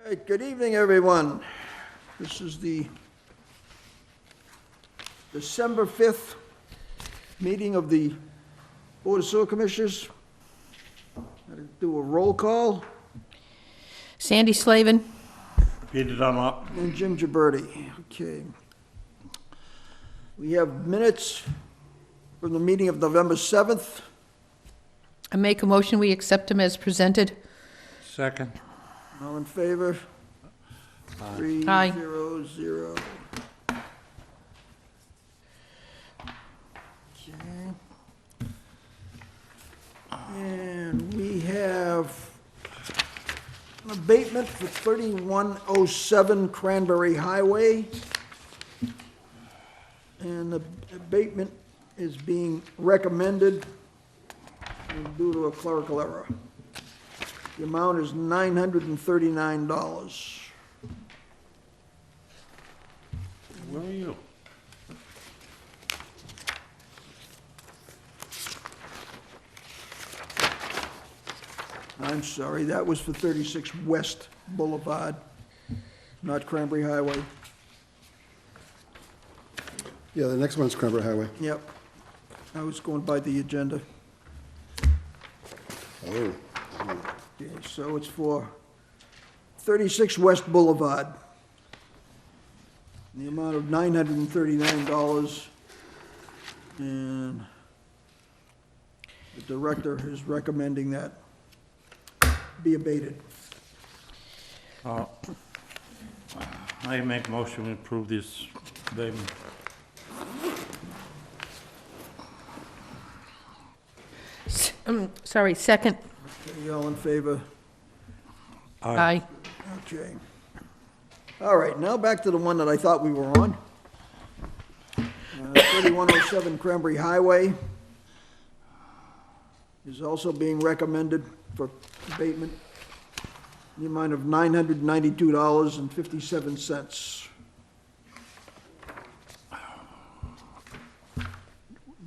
Hey, good evening, everyone. This is the December 5th meeting of the Board of Sewer Commissioners. Gotta do a roll call. Sandy Slavin. Peter Dunlop. And Jim Gibberti. Okay. We have minutes from the meeting of November 7th. I make a motion, we accept them as presented. Second. All in favor? Three, Aye. 0, 0. Okay. And we have an abatement for 3107 Cranberry Highway. And the abatement is being recommended due to a clerical error. The amount is $939. Where are you? I'm sorry, that was for 36 West Boulevard, not Cranberry Highway. Yeah, the next one's Cranberry Highway. Yep. I was going by the agenda. Oh. Okay, so it's for 36 West Boulevard. The amount of $939. And the director is recommending that be abated. I make a motion to approve this abatement. Sorry, second. Okay, all in favor? Aye. Okay. All right, now back to the one that I thought we were on. 3107 Cranberry Highway is also being recommended for abatement. The amount of $992.57.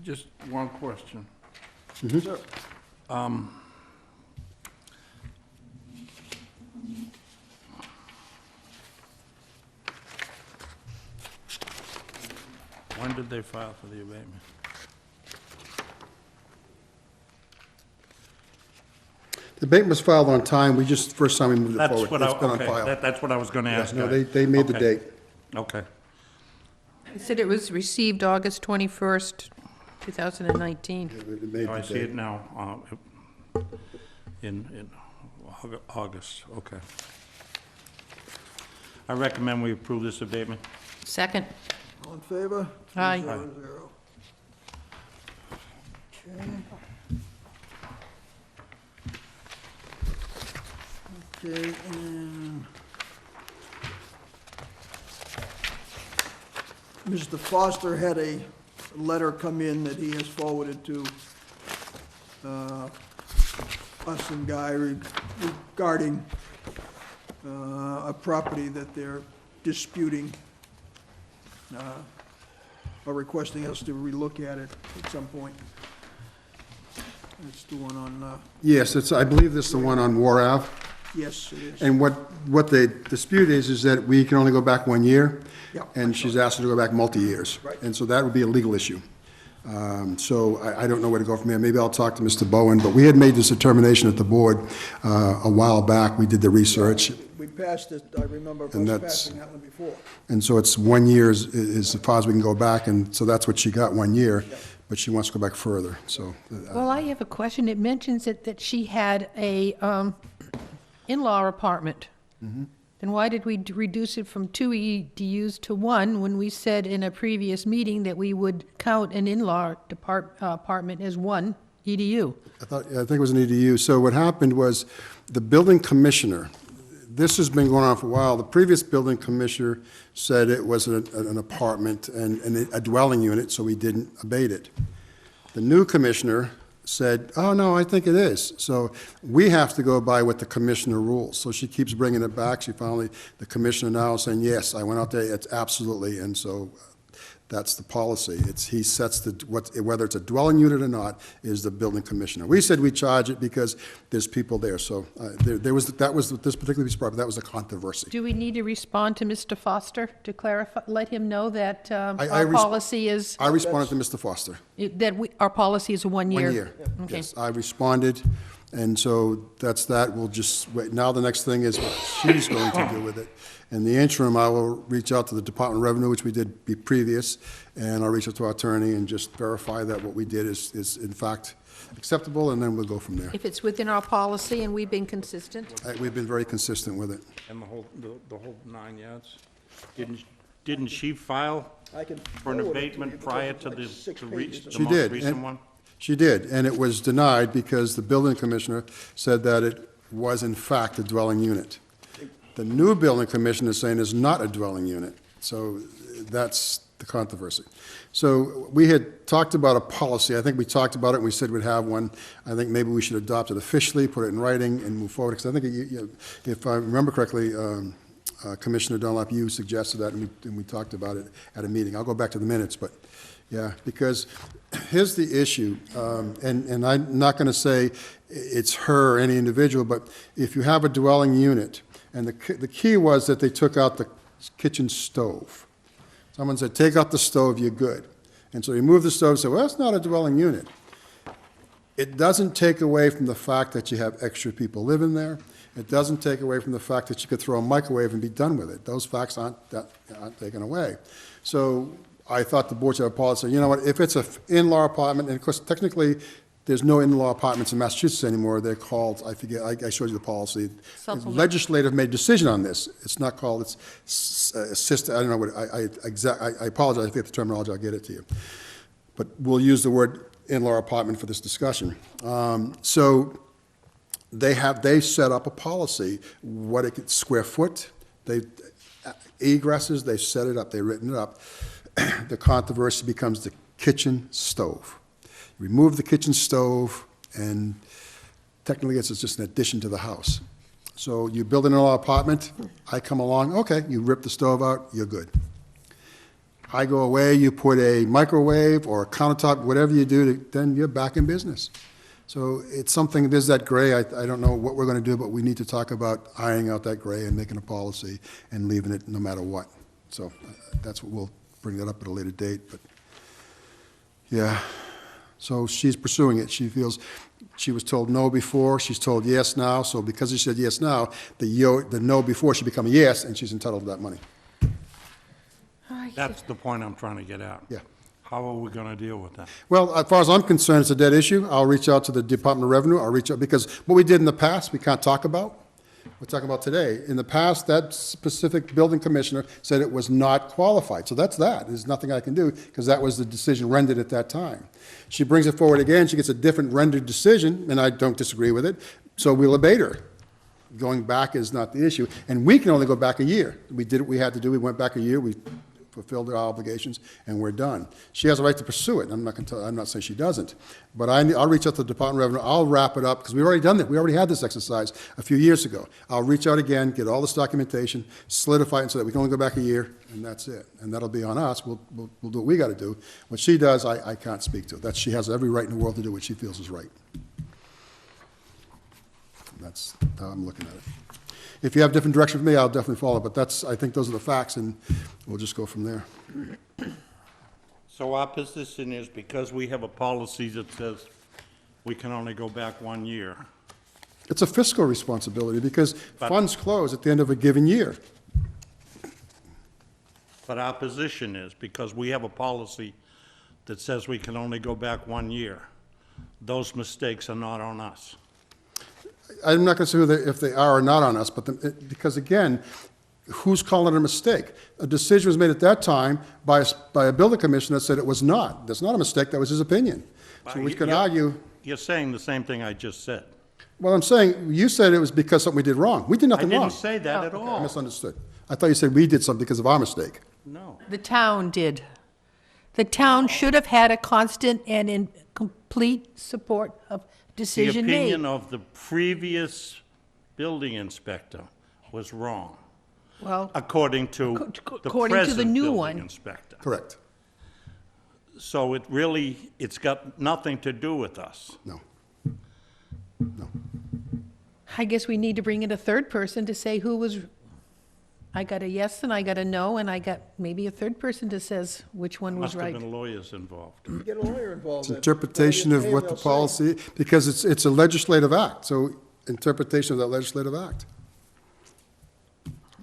Just one question. Sir, When did they file for the abatement? The abatement was filed on time, we just, first time we moved it That's forward. what I, It's been on okay, file. that's what I was gonna Yes, ask. no, they made the Okay. date. Okay. I said it was received August 21st, 2019. They made Oh, I the see date. it now, in August, okay. I recommend we approve this abatement. Second. all in favor? Aye. 3-0-0. Okay. Okay, and Mr. Foster had a letter come in that he has forwarded to us and Guy regarding a property that they're disputing, or requesting us to relook at it at some point. It's the one on, Yes, it's, I believe this is the one on Wareham. yes, it is. And what the dispute is that we can only go back 1 year. Yeah, And she's asked us to go back multi-years. Right. And so that would be a legal issue. So I don't know where to go from there. Maybe I'll talk to Mr. Bowen, but we had made this determination at the board a while back. We did the research. We passed it, I remember us And that's- passing that one before. And so it's 1 year is as far as we can go back, and so that's what she got, 1 year, but she wants to go back further, so. Well, I have a question. It mentions that she had a in-law apartment. Then why did we reduce it from 2 EDUs to 1 when we said in a previous meeting that we would count an in-law apartment as 1 EDU? I think it was an EDU. So what happened was, the building commissioner, this has been going on for a while, the previous building commissioner said it was an apartment and a dwelling unit, so we didn't abate it. The new commissioner said, oh, no, I think it is. So we have to go by what the commissioner rules. So she keeps bringing it back. She finally, the commissioner now is saying, yes, I went out there, it's absolutely. And so That's the policy. He sets whether it's a dwelling unit or not, is the building commissioner. We said we charge it because there's people there, so that was this particular piece of property, that was a controversy. Do we need to respond to Mr. Foster to clarify, let him know that I our resp- policy is, I responded to Mr. Foster. our policy is a 1 year? 1 year, Okay. yes. I responded, and so that's that. We'll just wait. Now the next thing is what she's going to do with it. In the interim, I will reach out to the Department of Revenue, which we did be previous, and I'll reach out to our attorney and just verify that what we did is in fact acceptable, and then we'll go from there. If it's within our policy and we've been consistent? We've been very consistent with it. And the whole 9 yards? Didn't she file I can for an forward it to you abatement because prior it's to like the 6 the pages. the She most did, recent and- one? She did, and it was denied because the building commissioner said that it was in fact a dwelling unit. The new building commissioner is saying it's not a dwelling unit, so that's the controversy. So we had talked about a policy, I think we talked about it, and we said we'd have one. I think maybe we should adopt it officially, put it in writing, and move forward, because I think, if I remember correctly, Commissioner Dunlap, you suggested that, and we talked about it at a meeting. I'll go back to the minutes, but, yeah, because here's the issue, and I'm not going to say it's her or any individual, but if you have a dwelling unit, and the key was that they took out the kitchen stove. Someone said, take out the stove, you're good. And so you move the stove, said, well, that's not a dwelling unit. It doesn't take away from the fact that you have extra people living there. It doesn't take away from the fact that you could throw a microwave and be done with it. Those facts aren't taken away. So I thought the board should have a policy, you know what, if it's an in-law apartment, and of course, technically, there's no in-law apartments in Massachusetts anymore. They're called, I forget, I showed you the policy. Supplement. Legislative made a decision on this. It's not called, it's assisted, I don't know what, I apologize, I forget the terminology, I'll get it to you. But we'll use the word in-law apartment for this discussion. So they set up a policy, what it could, square foot, egresses, they've set it up, they've written it up. The controversy becomes the kitchen stove. Remove the kitchen stove, and technically it's just an addition to the house. So you build an in-law apartment, I come along, okay, you rip the stove out, you're good. I go away, you put a microwave or a countertop, whatever you do, then you're back in business. So it's something, there's that gray, I don't know what we're going to do, but we need to talk about ironing out that gray and making a policy and leaving it no matter what. So that's what we'll bring that up at a later date, but yeah. So she's pursuing it. She feels she was told no before, she's told yes now, so because she said yes now, the no before should become a yes, and she's entitled to that money. That's the point I'm trying to get at. Yeah. How are we gonna deal with that? Well, as far as I'm concerned, it's a dead issue. I'll reach out to the Department of Revenue, I'll reach out, because what we did in the past, we can't talk about. We're talking about today. In the past, that specific building commissioner said it was not qualified. So that's that. There's nothing I can do, because that was the decision rendered at that time. She brings it forward again, she gets a different rendered decision, and I don't disagree with it, so we'll abate her. Going back is not the issue, and we can only go back a year. We did what we had to do, we went back a year, we fulfilled our obligations, and we're done. She has a right to pursue it. I'm not saying she doesn't, but I'll reach out to the Department of Revenue. I'll wrap it up, because we've already done that. We already had this exercise a few years ago. I'll reach out again, get all this documentation, solidify it so that we can only go back a year, and that's it. And that'll be on us. We'll do what we got to do. What she does, I can't speak to. She has every right in the world to do what she feels is right. That's how I'm looking at it. If you have different direction from me, I'll definitely follow, but I think those are the facts, and we'll just go from there. So our position is, because we have a policy that says we can only go back 1 year, It's a fiscal responsibility, because funds close at the end of a given year. but our position is, because we have a policy that says we can only go back 1 year, those mistakes are not on us. I'm not going to say if they are or not on us, but because again, who's calling it a mistake? A decision was made at that time by a building commissioner that said it was not. That's not a mistake, that was his opinion. So we could argue. You're saying the same thing I just said. Well, I'm saying, you said it was because something we did wrong. We did I nothing wrong. didn't say that at I all. misunderstood. I thought you said we did something because of our mistake. No. The town did. The town should have had a constant and in complete support of The decision made. opinion of the previous building inspector was wrong, Well, according to the according to the present new building one. inspector. Correct. So it really, it's got nothing to do with us. No. I guess we need to bring in a third person to say who was, I got a yes and I got a no, and I got maybe a third person that says which one was Must have right. been lawyers involved. Get a lawyer involved. then. Interpretation of what the They'll say. policy, because it's a legislative act, so interpretation of that legislative act.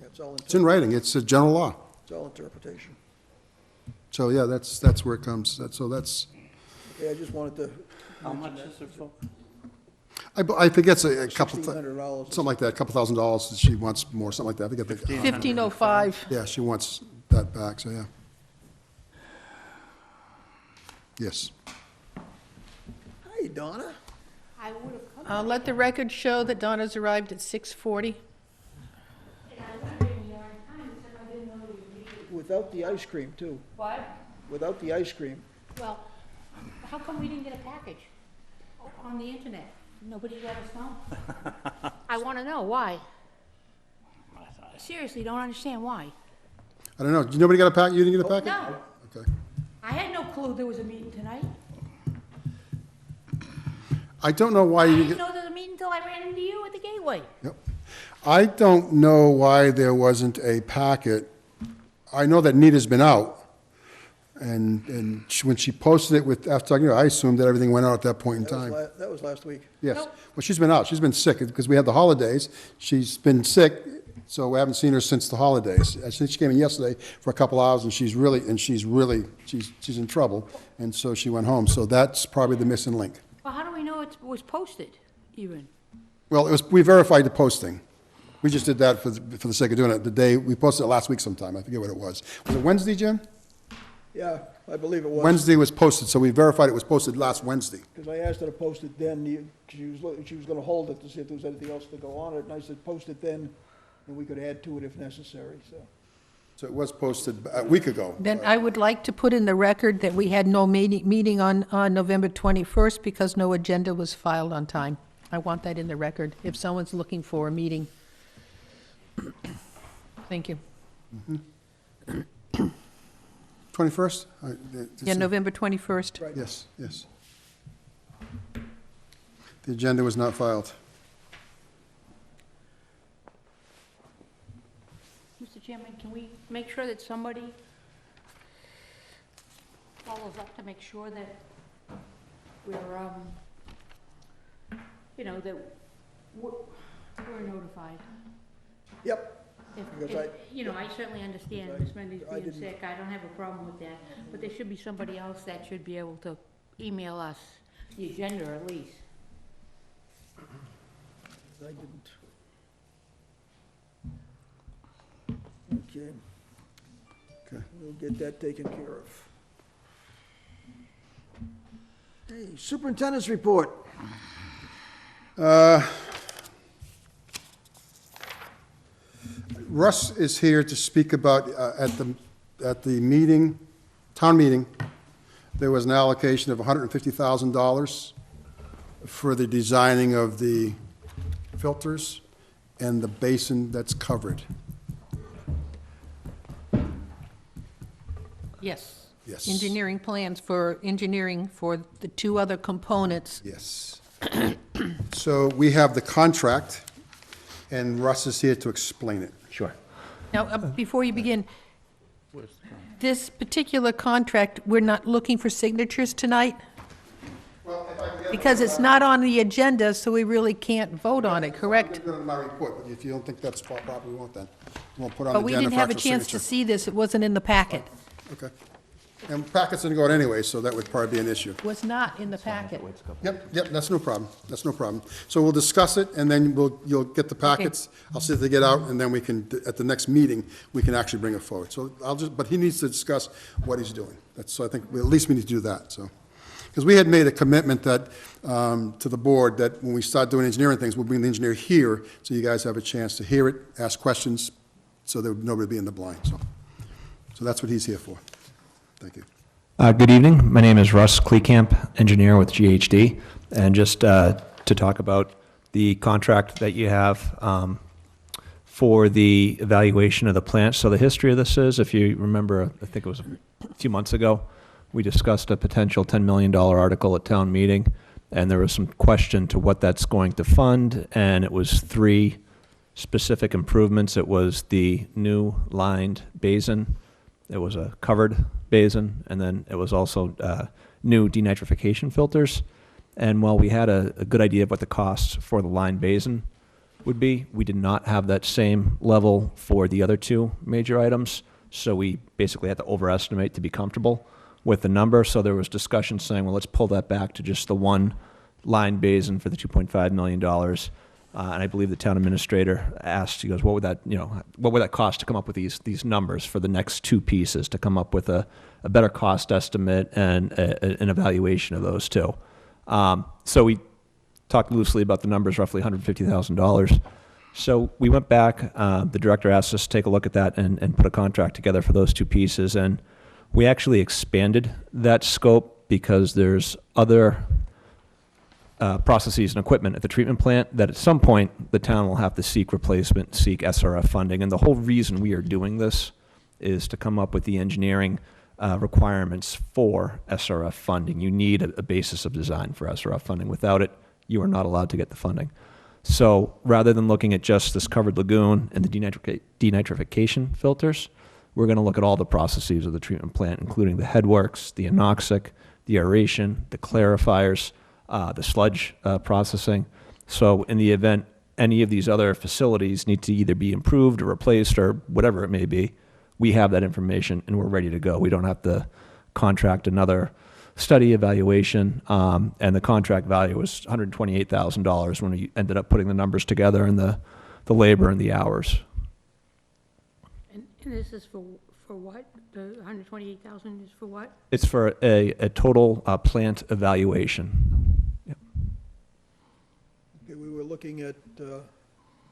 It's all, It's in writing, it's a general law. it's all interpretation. So, yeah, that's where it comes, so that's, Yeah, I just wanted to. How much is it for? I think it's a couple, $1,600. something like that, a couple $1,000, she wants more, something like that, I forget the, 1505. yeah, she wants that back, so, yeah. Yes. Hey, Donna. I would have come. Let the record show that Donna's arrived at 6:40. Without the ice cream, too. What? Without the ice cream. Well, how come we didn't get a package on the internet? Nobody let us know. I want to know why. Seriously, don't understand why. I don't know, did nobody get a pack, you didn't get a packet? No, Okay. I had no clue there was a meeting tonight. I don't know why I you didn't didn't get, know there was a meeting until I ran into you at the gateway. yep. I don't know why there wasn't a packet. I know that Nita's been out, and when she posted it with, after talking to her, I assumed that everything went out at that point in time. That was last week. Yes. Nope. Well, she's been out. She's been sick because we had the holidays. She's been sick, so we haven't seen her since the holidays. I think she came in yesterday for a couple hours, and she's in trouble, and so she went home. So that's probably the missing link. Well, how do we know it was posted even? Well, we verified the posting. We just did that for the sake of doing it. The day, we posted it last week sometime. I forget what it was. Was it Wednesday, Jim? Yeah, I believe it was. Wednesday was posted, so we verified it was posted last Wednesday. Because I asked her to post it then, she was gonna hold it to see if there was anything else to go on it, and I said, post it then, and we could add to it if necessary, so. So it was posted a week ago. Then I would like to put in the record that we had no meeting on November 21st because no agenda was filed on time. I want that in the record, if someone's looking for a meeting. Thank you. 21st? Yeah, November 21st. Right. Yes, yes. The agenda was not filed. Mr. Chairman, can we make sure that somebody follows up to make sure that we're, that we're notified? Yep, If, Because I certainly understand because Miss Mendy's I being didn't- sick, I don't have a problem with that, but there should be somebody else that should be able to email us the agenda at least. I didn't. Okay, Okay. we'll get that taken care of. Hey, superintendent's report. Russ is here to speak about, at the meeting, town meeting, there was an allocation of $150,000 for the designing of the filters and the basin that's covered. Yes. Yes. Engineering plans for engineering for the two other components. Yes. So we have the contract, and Russ is here to explain it. Sure. Now, before you begin, this particular contract, we're not looking for signatures tonight? Because it's not on the agenda, so we really can't vote on it, correct? I'm going to go to my report, but if you don't think that's proper, we won't then. We'll put on But the we agenda didn't for have a actual chance to signature. see this, it wasn't in the packet. Okay. And packets didn't go out anyway, so that would probably be an issue. Was not in the packet. Yep, that's no problem, that's no problem. So we'll discuss it, and then you'll get the packets, I'll see if they get out, and then we can, at the next meeting, we can actually bring it forward. So but he needs to discuss what he's doing. So I think, at least we need to do that, so. Because we had made a commitment that, to the board, that when we start doing engineering things, we'll bring the engineer here, so you guys have a chance to hear it, ask questions, so that nobody will be in the blind, so. So that's what he's here for. Thank you. Good evening. My name is Russ Kleekamp, engineer with GHD. And just to talk about the contract that you have for the evaluation of the plant. So the history of this is, if you remember, I think it was a few months ago, we discussed a potential $10 million article at town meeting, and there was some question to what that's going to fund, and it was 3 specific improvements. It was the new lined basin, it was a covered basin, and then it was also new denitrification filters. And while we had a good idea of what the costs for the lined basin would be, we did not have that same level for the other 2 major items. So we basically had to overestimate to be comfortable with the number. So there was discussion saying, well, let's pull that back to just the one lined basin for the $2.5 million. And I believe the town administrator asked, he goes, what would that cost to come up with these numbers for the next 2 pieces, to come up with a better cost estimate and an evaluation of those 2. So we talked loosely about the numbers, roughly $150,000. So we went back, the director asked us to take a look at that and put a contract together for those 2 pieces. And we actually expanded that scope because there's other processes and equipment at the treatment plant that at some point the town will have to seek replacement, seek SRF funding. And the whole reason we are doing this is to come up with the engineering requirements for SRF funding. You need a basis of design for SRF funding. Without it, you are not allowed to get the funding. So rather than looking at just this covered lagoon and the denitrification filters, we're going to look at all the processes of the treatment plant, including the headworks, the anoxic, the aeration, the clarifiers, the sludge processing. So in the event any of these other facilities need to either be improved or replaced or whatever it may be, we have that information and we're ready to go. We don't have to contract another study evaluation, and the contract value was $128,000 when we ended up putting the numbers together and the labor and the hours. And this is for what? The 128,000 is for what? It's for a total plant evaluation. Yep. Okay, we were looking at, if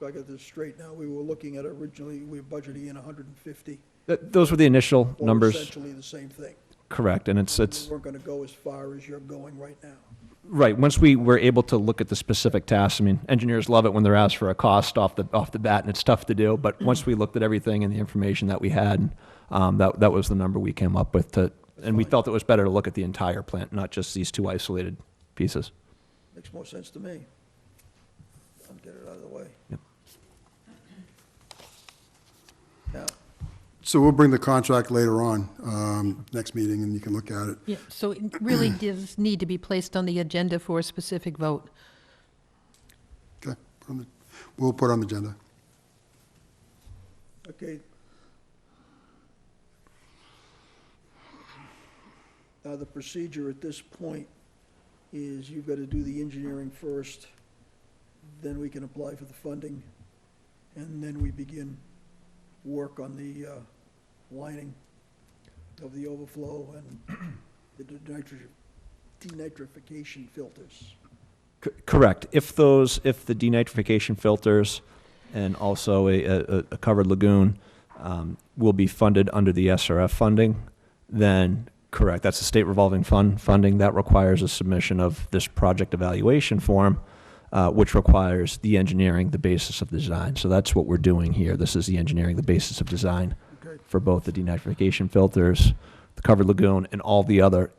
I got this straight now, we were looking at originally, we were budgeting in 150. Those were the initial Or numbers. essentially the same thing. Correct, and it's We weren't gonna go as far as you're going right now. right. Once we were able to look at the specific tasks, I mean, engineers love it when they're asked for a cost off the bat, and it's tough to do. But once we looked at everything and the information that we had, that was the number we came up with. And we felt it was better to look at the entire plant, not just these 2 isolated pieces. Makes more sense to me. I'll get it out of the way. Yep. Now, So we'll bring the contract later on, next meeting, and you can look at it. Yeah, so it really does need to be placed on the agenda for a specific vote. Okay? We'll put it on the agenda. okay. Now, the procedure at this point is you've got to do the engineering first, then we can apply for the funding, and then we begin work on the lining of the overflow and the denitrification filters. Correct. If the denitrification filters and also a covered lagoon will be funded under the SRF funding, then correct. That's a state revolving fund funding. That requires a submission of this project evaluation form, which requires the engineering, the basis of design. So that's what we're doing here. This is the engineering, the basis of design Okay. for both the denitrification filters, the covered lagoon, and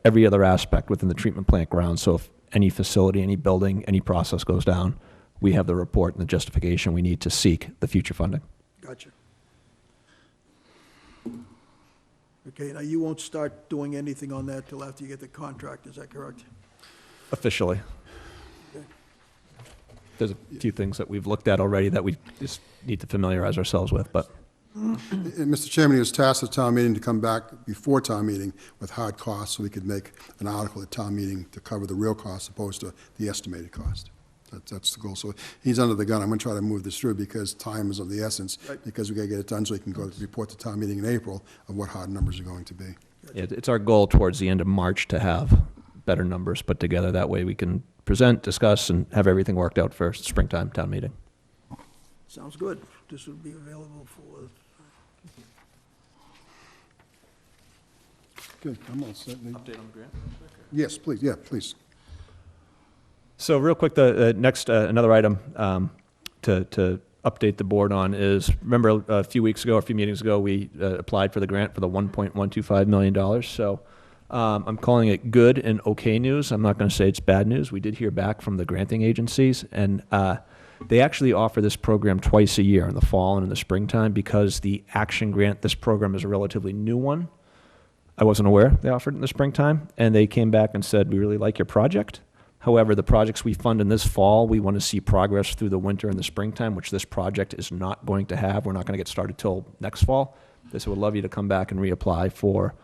every other aspect within the treatment plant grounds. So if any facility, any building, any process goes down, we have the report and the justification we need to seek the future funding. Gotcha. Okay, now you won't start doing anything on that till after you get the contract, is that correct? Officially. Okay. There's a few things that we've looked at already that we just need to familiarize ourselves with, but And Mr. Chairman, he was tasked at town meeting to come back before town meeting with hard costs, so we could make an article at town meeting to cover the real cost opposed to the estimated cost. That's the goal. So he's under the gun. I'm going to try to move this through because time is of the essence, Right. because we got to get it done so he can go report to town meeting in April of what hard numbers are going to be. it's our goal towards the end of March to have better numbers put together. That way we can present, discuss, and have everything worked out for springtime town meeting. Sounds good. This would be available for, Good, I'm all set. Update on the grant? Yes, please, yeah, please. So real quick, the next, another item to update the board on is, remember a few meetings ago, we applied for the grant for the $1.125 million. So I'm calling it good and okay news. I'm not going to say it's bad news. We did hear back from the granting agencies, and they actually offer this program twice a year, in the fall and in the springtime, because the action grant, this program is a relatively new one. I wasn't aware they offered it in the springtime, and they came back and said, we really like your project. However, the projects we fund in this fall, we want to see progress through the winter and the springtime, which this project is not going to have. We're not going to get started till next fall. They said, we'd love you to come back and reapply for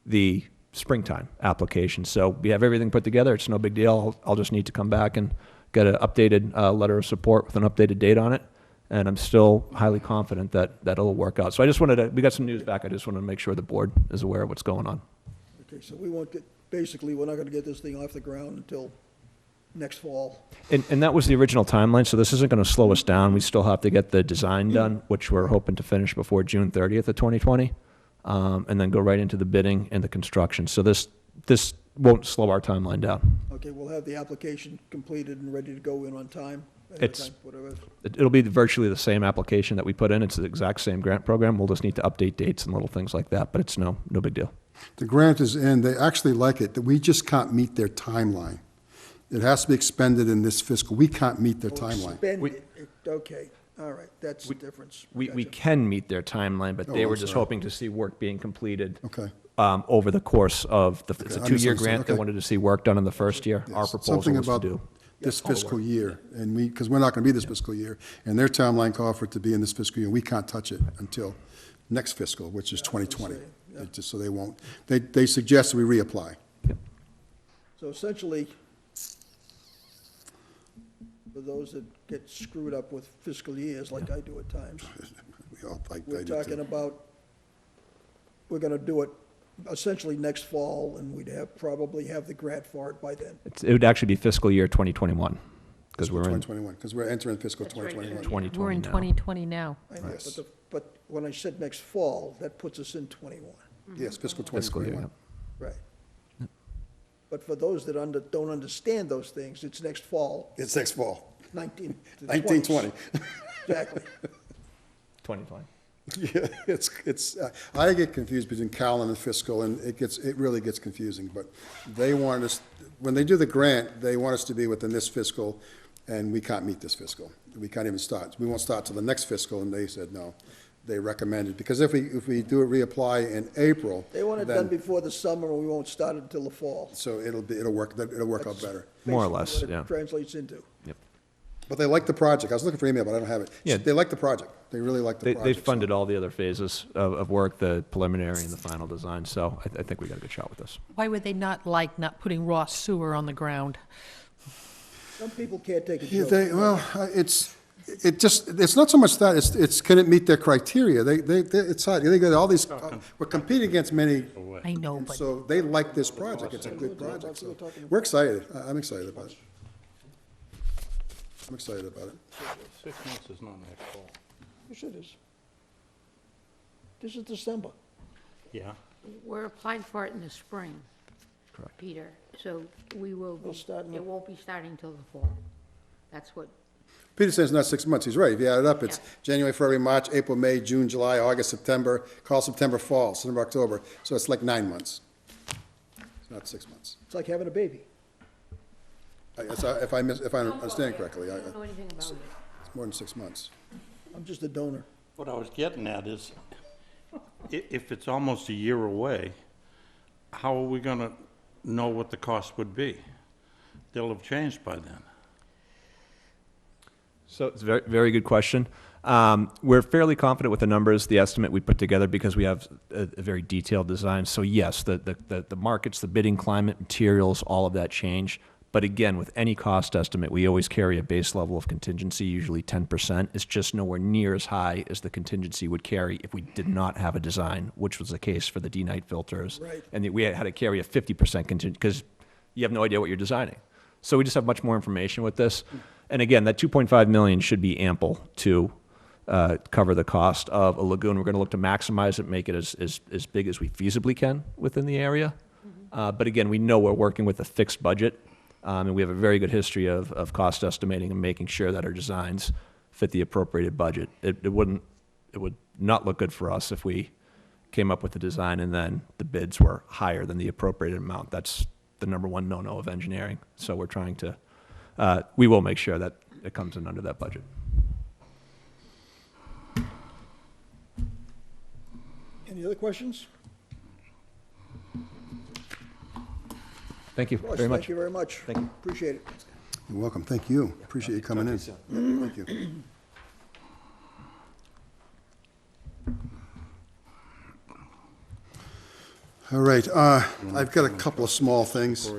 the springtime application. So we have everything put together. It's no big deal. I'll just need to come back and get an updated letter of support with an updated date on it. And I'm still highly confident that it'll work out. So I just wanted to, we got some news back. I just wanted to make sure the board is aware of what's going on. Okay, so we won't get, basically, we're not gonna get this thing off the ground until next fall. And that was the original timeline, so this isn't going to slow us down. We still have to get the design done, which we're hoping to finish before June 30th of 2020, and then go right into the bidding and the construction. So this won't slow our timeline down. Okay, we'll have the application completed and ready to go in on time? ahead of It's- time, whatever. It'll be virtually the same application that we put in. It's the exact same grant program. We'll just need to update dates and little things like that, but it's no big deal. The grant is in, they actually like it, that we just can't meet their timeline. It has to be expended in this fiscal, we can't meet their Oh, timeline. expend We- it. Okay, all right, that's the difference. We Gotcha. can meet their timeline, but they Oh, were I'm just sorry. hoping to see work being completed Okay. over the course of the, it's a Okay, I 2-year misunderstood. grant. They Okay. wanted to see work done in the first year. Our Yes. proposal Something was to about do. this fiscal year, and we, because we're not going to be this fiscal year, and their timeline called for it to be in this fiscal year, and we can't touch it until next fiscal, which is 2020. It just, so they won't, they suggest we reapply. So essentially, for those that get screwed up with fiscal years, like I do at times, We all like we're that, too. talking about, we're gonna do it essentially next fall, and we'd probably have the grant for it by then. It would actually be fiscal year 2021, because we're in 2021, because we're entering fiscal That's right, 2021. 2020 We're in now. 2020 now. I know, Yes. but when I said next fall, that puts us in 21, Yes, fiscal Fiscal year, 2021. right? But for those that don't understand those things, it's next fall, It's next fall, 19 to 1920. Exactly. 2020. Yeah, I get confused between calendar and fiscal, and it really gets confusing, but they want us, when they do the grant, they want us to be within this fiscal, and we can't meet this fiscal. We can't even start. We won't start till the next fiscal, and they said no. They recommended, because if we do it, reapply in April. They want it then- done before the summer, and we won't start it until the fall. So it'll work out better. More or Basically less, what it yeah. Translates into. But they like the project. I was looking for email, but I don't have it. Yeah. They like the project. They really like the They project. funded all the other phases of work, the preliminary and the final design, so I think we got a good shot with this. Why would they not like not putting raw sewer on the ground? Some people can't take a Yeah, joke. it's not so much that, it's can it meet their criteria? It's hard. They got all these, we're competing against many, I know, and but so they like this project. It's a good project, so we're excited. I'm excited about it. I'm excited about it. 6 months is not next fall. Yes, it is. This is December. Yeah. We're applying for it in the spring. Correct. Peter, so we will, We'll start in it the- won't be starting till the fall. That's what, Peter says not 6 months. He's right. If you add it up, it's Yeah. January, February, March, April, May, June, July, August, September, call September fall, September, October. So it's like 9 months. It's not 6 months. It's like having a baby. If I understand correctly, I don't know anything about it. it's more than 6 months. I'm just a donor. What I was getting at is, if it's almost a year away, how are we gonna know what the cost would be? They'll have changed by then. So it's a very, very good question. We're fairly confident with the numbers, the estimate we put together, because we have a very detailed design. So yes, the markets, the bidding climate, materials, all of that change. But again, with any cost estimate, we always carry a base level of contingency, usually 10%. It's just nowhere near as high as the contingency would carry if we did not have a design, which was the case for the D-Night filters. Right. And we had to carry a 50% contingent, because you have no idea what you're designing. So we just have much more information with this. And again, that 2.5 million should be ample to cover the cost of a lagoon. We're going to look to maximize it, make it as big as we feasibly can within the area. But again, we know we're working with a fixed budget, and we have a very good history of cost estimating and making sure that our designs fit the appropriated budget. It would not look good for us if we came up with the design, and then the bids were higher than the appropriated amount. That's the number one no-no of engineering. So we're trying to, we will make sure that it comes in under that budget. Any other questions? Thank you Of course, very much. Thank you very much. Thank you. Appreciate it. You're welcome. Thank you. Appreciate you coming in. Thank you. All right, I've got a couple of small things.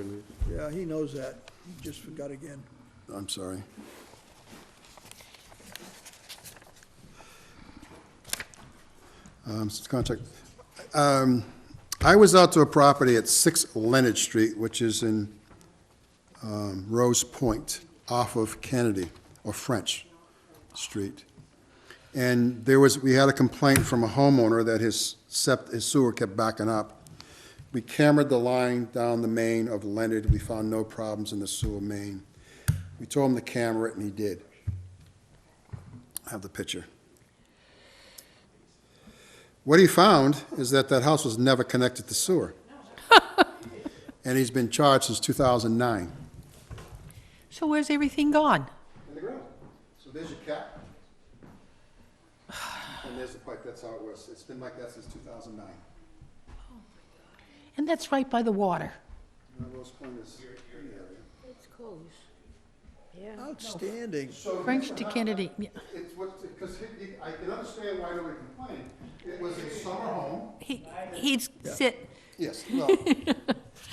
Yeah, he knows that. He just forgot again. I'm sorry. Contact. I was out to a property at 6 Leonard Street, which is in Rose Point, off of Kennedy, or French Street. And we had a complaint from a homeowner that his sewer kept backing up. We cambered the line down the main of Leonard. We found no problems in the sewer main. We told him to camera it, and he did. I have the picture. What he found is that that house was never connected to sewer. And he's been charged since 2009. So where's everything gone? In the ground. So there's your cap. And there's the pipe. That's how it was. It's been like that since 2009. And that's right by the water. Rose Point is in the area. It's close. Yeah. Outstanding. French to Kennedy. Yeah. It's what, because I can understand why nobody complained. It was a summer home. He'd sit, Yes, well,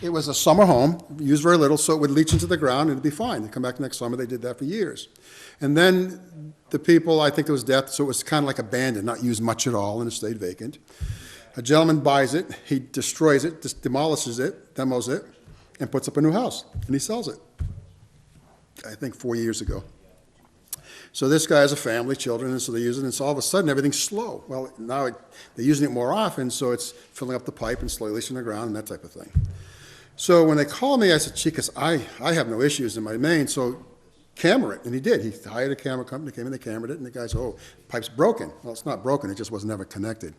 it was a summer home, used very little, so it would leach into the ground and it'd be fine. They'd come back next summer, they did that for years. And then the people, I think there was death, so it was kind of like abandoned, not used much at all, and it stayed vacant. A gentleman buys it, he destroys it, just demolishes it, demos it, and puts up a new house, and he sells it. I think 4 years ago. So this guy has a family, children, and so they use it, and so all of a sudden, everything's slow. Well, now they're using it more often, so it's filling up the pipe and slowly leaching the ground and that type of thing. So when they called me, I said, Chicas, I have no issues in my main, so camera it. And he did. He hired a camera company, came in, they cameraed it, and the guy said, oh, pipe's broken. Well, it's not broken, it just was never connected.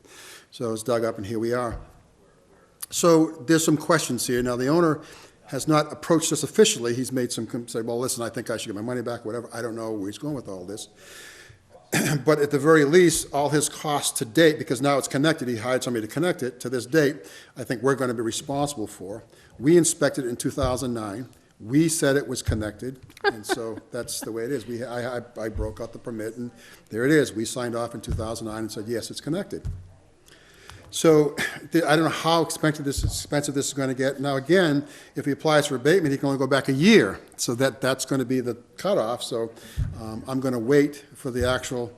So it's dug up, and here we are. So there's some questions here. Now, the owner has not approached us officially. He's made some, say, well, listen, I think I should get my money back, whatever. I don't know where he's going with all this. But at the very least, all his costs to date, because now it's connected, he hired somebody to connect it, to this date, I think we're going to be responsible for. We inspected it in 2009. We said it was connected, and so that's the way it is. I broke out the permit, and there it is. We signed off in 2009 and said, yes, it's connected. So I don't know how expensive this is going to get. Now, again, if he applies for abatement, he can only go back a year. So that's going to be the cutoff. So I'm going to wait for the actual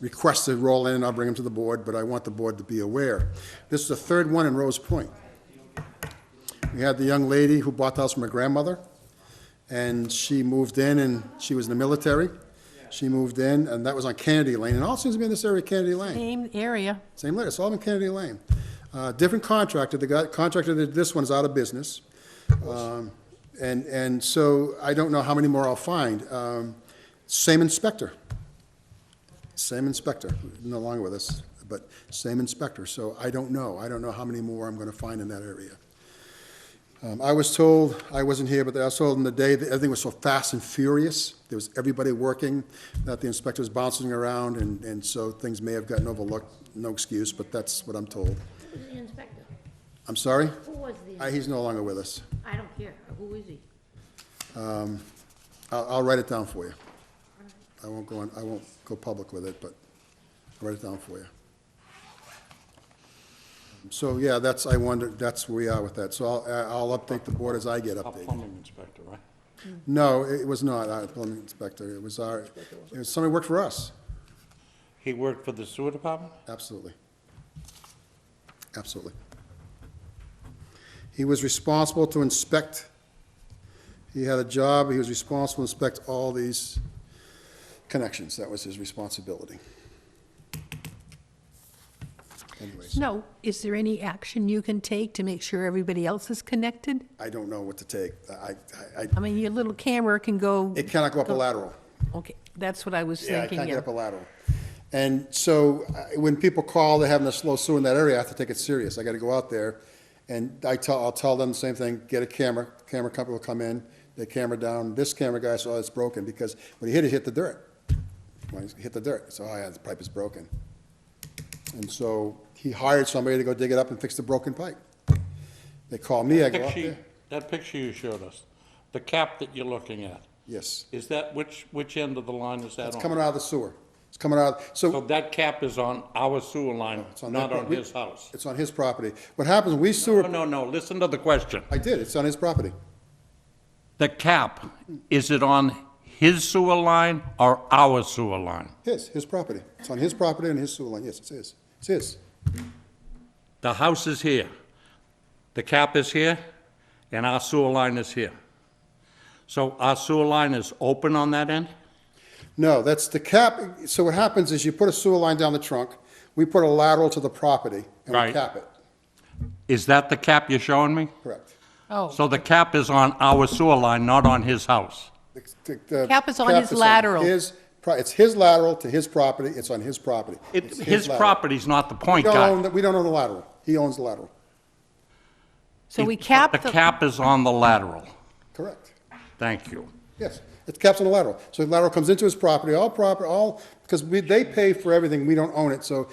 request to roll in, and I'll bring him to the board, but I want the board to be aware. This is the third one in Rose Point. We had the young lady who bought the house from her grandmother, and she moved in, and she was in the military. She moved in, and that was on Kennedy Lane, and all seems to be in this area, Kennedy Lane. same area. Same lane, it's all in Kennedy Lane. Different contractor, the contractor that did this one is out of business. And so I don't know how many more I'll find. Same inspector. Same inspector, no longer with us, but same inspector. So I don't know. I don't know how many more I'm going to find in that area. I was told, I wasn't here, but I was told in the day that everything was so fast and furious. There was everybody working, that the inspector was bouncing around, and so things may have gotten overlooked. No excuse, but that's what I'm told. Who's the inspector? I'm sorry? Who was the inspector? He's no longer with us. I don't care. Who is he? I'll write it down for you. I won't go public with it, but I'll write it down for you. So, yeah, that's where we are with that. So I'll update the board as I get A updated. plumbing inspector, right? No, it was not our plumbing inspector. It was somebody who worked for us. He worked for the sewer department? Absolutely. Absolutely. He was responsible to inspect. He had a job, he was responsible to inspect all these connections. That was his responsibility. Anyways, No, is there any action you can take to make sure everybody else is connected? I don't know what to take. I mean, your little camera can go, It cannot go up a lateral. okay, that's what I was Yeah, it thinking, can't get yeah. up a lateral. And so when people call, they're having a slow sewer in that area, I have to take it serious. I got to go out there, and I'll tell them the same thing, get a camera company will come in, they camera down. This camera guy saw it's broken because when he hit the dirt. When he hit the dirt, so, oh yeah, the pipe is broken. And so he hired somebody to go dig it up and fix the broken pipe. They call me, I go out there. That picture you showed us, the cap that you're looking at, Yes, is that, which end of the line is that it's on? coming out of the sewer. It's coming out, So that cap is on our sewer line, it's on not their on pro- his house? It's on his property. What happens, we sewer, No, listen to the question. I did, it's on his property. The cap, is it on his sewer line or our sewer line? His property. It's on his property and his sewer line, yes, it's his. It's his. The house is here, the cap is here, and our sewer line is here. So our sewer line is open on that end? No, that's the cap, so what happens is you put a sewer line down the trunk, we put a lateral to the property, and we Right. cap it. Is that the cap you're showing me? Correct. Oh, So the cap is on our sewer line, not on his house? The Cap is on his lateral. It's his lateral to his property, it's on his property. It's His lateral. property's not the point We don't guy. own the- We don't own the lateral, he owns the lateral, so we cap The cap is on the lateral. correct. Thank you. Yes, it's caps on the lateral. So the lateral comes into his property, because they pay for everything, we don't own it, so,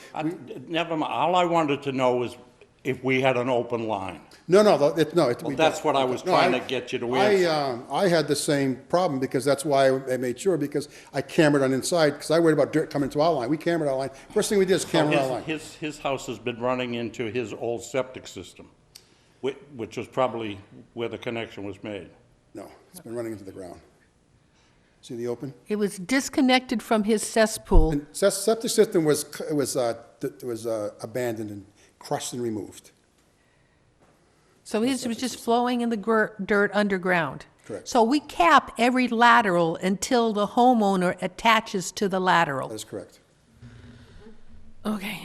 Never mind, all I wanted to know was if we had an open line. no, we that's don't. what I was No, trying to get you to answer. I had the same problem, because that's why I made sure, because I cambered on inside, because I worried about dirt coming to our line. We cambered our line. First thing we did is camber our line. His house has been running into his old septic system, which was probably where the connection was made. No, it's been running into the ground. See the open? It was disconnected from his cesspool. And septic system was abandoned and crushed and removed. So his was just flowing in the dirt underground. Correct. So we cap every lateral until the homeowner attaches to the lateral. That is correct. Okay.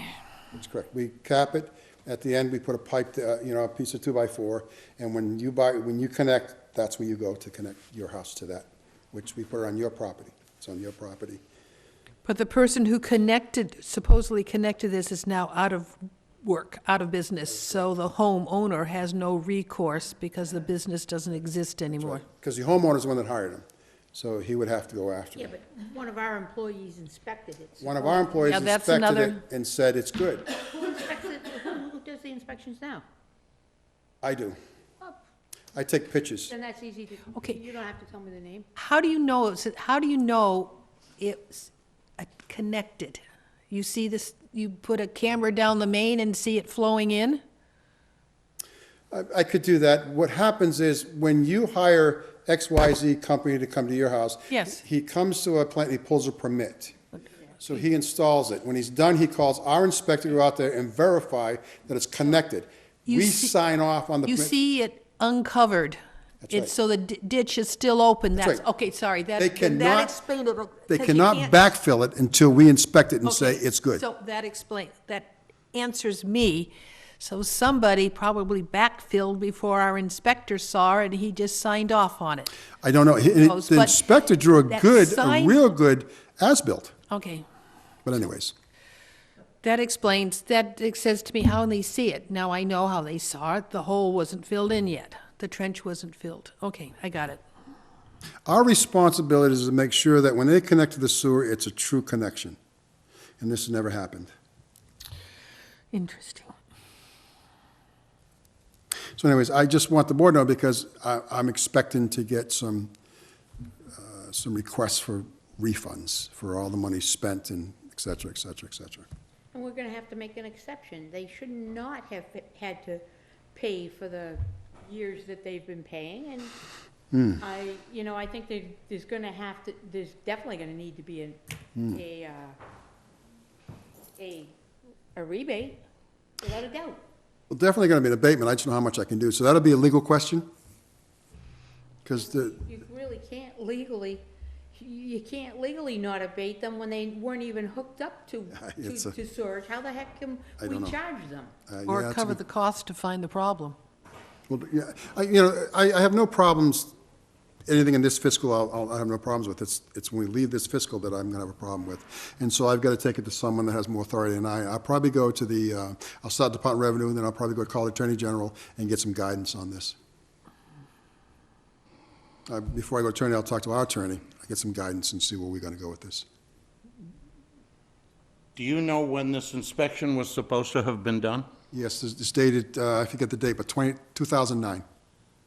That's correct. We cap it. At the end, we put a pipe, a piece of 2x4, and when you connect, that's where you go to connect your house to that, which we put it on your property. It's on your property. But the person who supposedly connected this is now out of work, out of business. So the homeowner has no recourse because the business doesn't exist anymore. Because the homeowner's the one that hired him, so he would have to go after Yeah, him. but one of our employees inspected it. so- One of our employees Yeah, that's inspected it another- and said it's good. Who inspects it? Who does the inspections now? I do. Oh, I take pictures. then that's easy to, Okay. you don't have to tell me the name. How do you know it's connected? You see this, you put a camera down the main and see it flowing in? I could do that. What happens is, when you hire XYZ company to come to your house. Yes. He comes to a plant, he pulls a permit. So he installs it. When he's done, he calls our inspector to go out there and verify that it's connected. You We see- sign off on the You permit. see it uncovered. That's right. It's so the ditch is still open. That's That's, right. okay, sorry, that, They that cannot- explained it. They 'cause you cannot can't- backfill it until we inspect it and say Okay, it's good. So that answers me. So somebody probably backfilled before our inspector saw it, and he just signed off on it. I don't know. Knows, The but inspector drew a that good, a sign- real good as-built. Okay, But anyways, that explains, it says to me how they see it. Now I know how they saw it. The hole wasn't filled in yet. The trench wasn't filled. Okay, I got it. our responsibility is to make sure that when they connect to the sewer, it's a true connection. And this has never happened. Interesting. So anyways, I just want the board to know, because I'm expecting to get some requests for refunds for all the money spent and et cetera, et cetera, et cetera. And we're gonna have to make an exception. They should not have had to pay for the years that they've been paying, and I think there's definitely gonna need to be a rebate, without a doubt. Well, definitely going to be an abatement. I just don't know how much I can do. So that'll be a legal question? Because You really can't legally, you can't legally not abate them when they weren't even hooked up to It's a- storage. How the heck can I we don't know. charge them? Or cover the cost to find the problem. Well, yeah, I have no problems anything in this fiscal, I'll have no problems with. It's when we leave this fiscal that I'm gonna have a problem with. And so I've got to take it to someone that has more authority than I. I'll probably go to the, I'll start Department of Revenue, and then I'll probably go call the Attorney General and get some guidance on this. Before I go to attorney, I'll talk to our attorney, get some guidance and see where we're gonna go with this. Do you know when this inspection was supposed to have been done? Yes, it's dated, I forget the date, but 2009.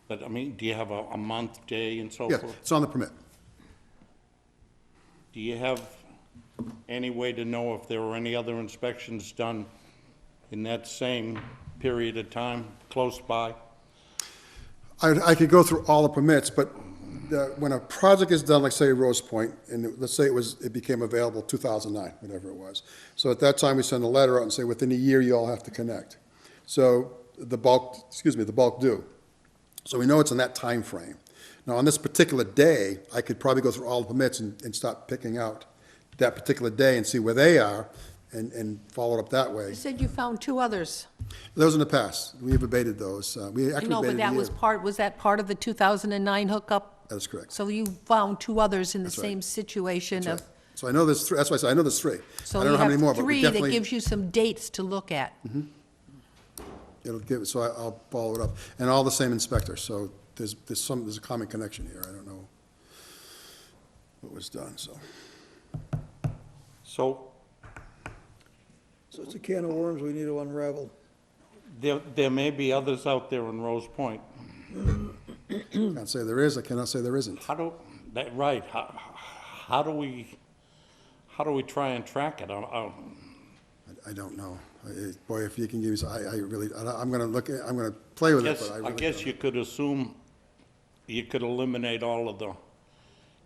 But, I mean, do you have a month, day, and so Yeah, forth? it's on the permit. Do you have any way to know if there were any other inspections done in that same period of time, close by? I could go through all the permits, but when a project is done, like say Rose Point, and let's say it became available 2009, whatever it was. So at that time, we send a letter out and say, within a year, you all have to connect. So the bulk due. So we know it's in that time frame. Now, on this particular day, I could probably go through all the permits and start picking out that particular day and see where they are and follow it up that way. You said you found 2 others. Those in the past, we have abated those. We I actually know, but abated that a was year. was that part of the 2009 hookup? That is correct. So you found 2 others in the That's right. same situation That's of, right. So I know there's three, that's why I said I know there's 3. so I don't you know how many more, have but we 3 that definitely, gives you some dates to look at. it'll give, so I'll follow it up. And all the same inspectors, so there's a common connection here. I don't know what was done, so. So So it's a can of worms we need to unravel. there may be others out there in Rose Point. Can't say there is, I cannot say there isn't. Right, how do we try and track it? I don't know. Boy, if you can give me, I'm gonna play with it, but I I really guess don't. you could assume you could eliminate all of the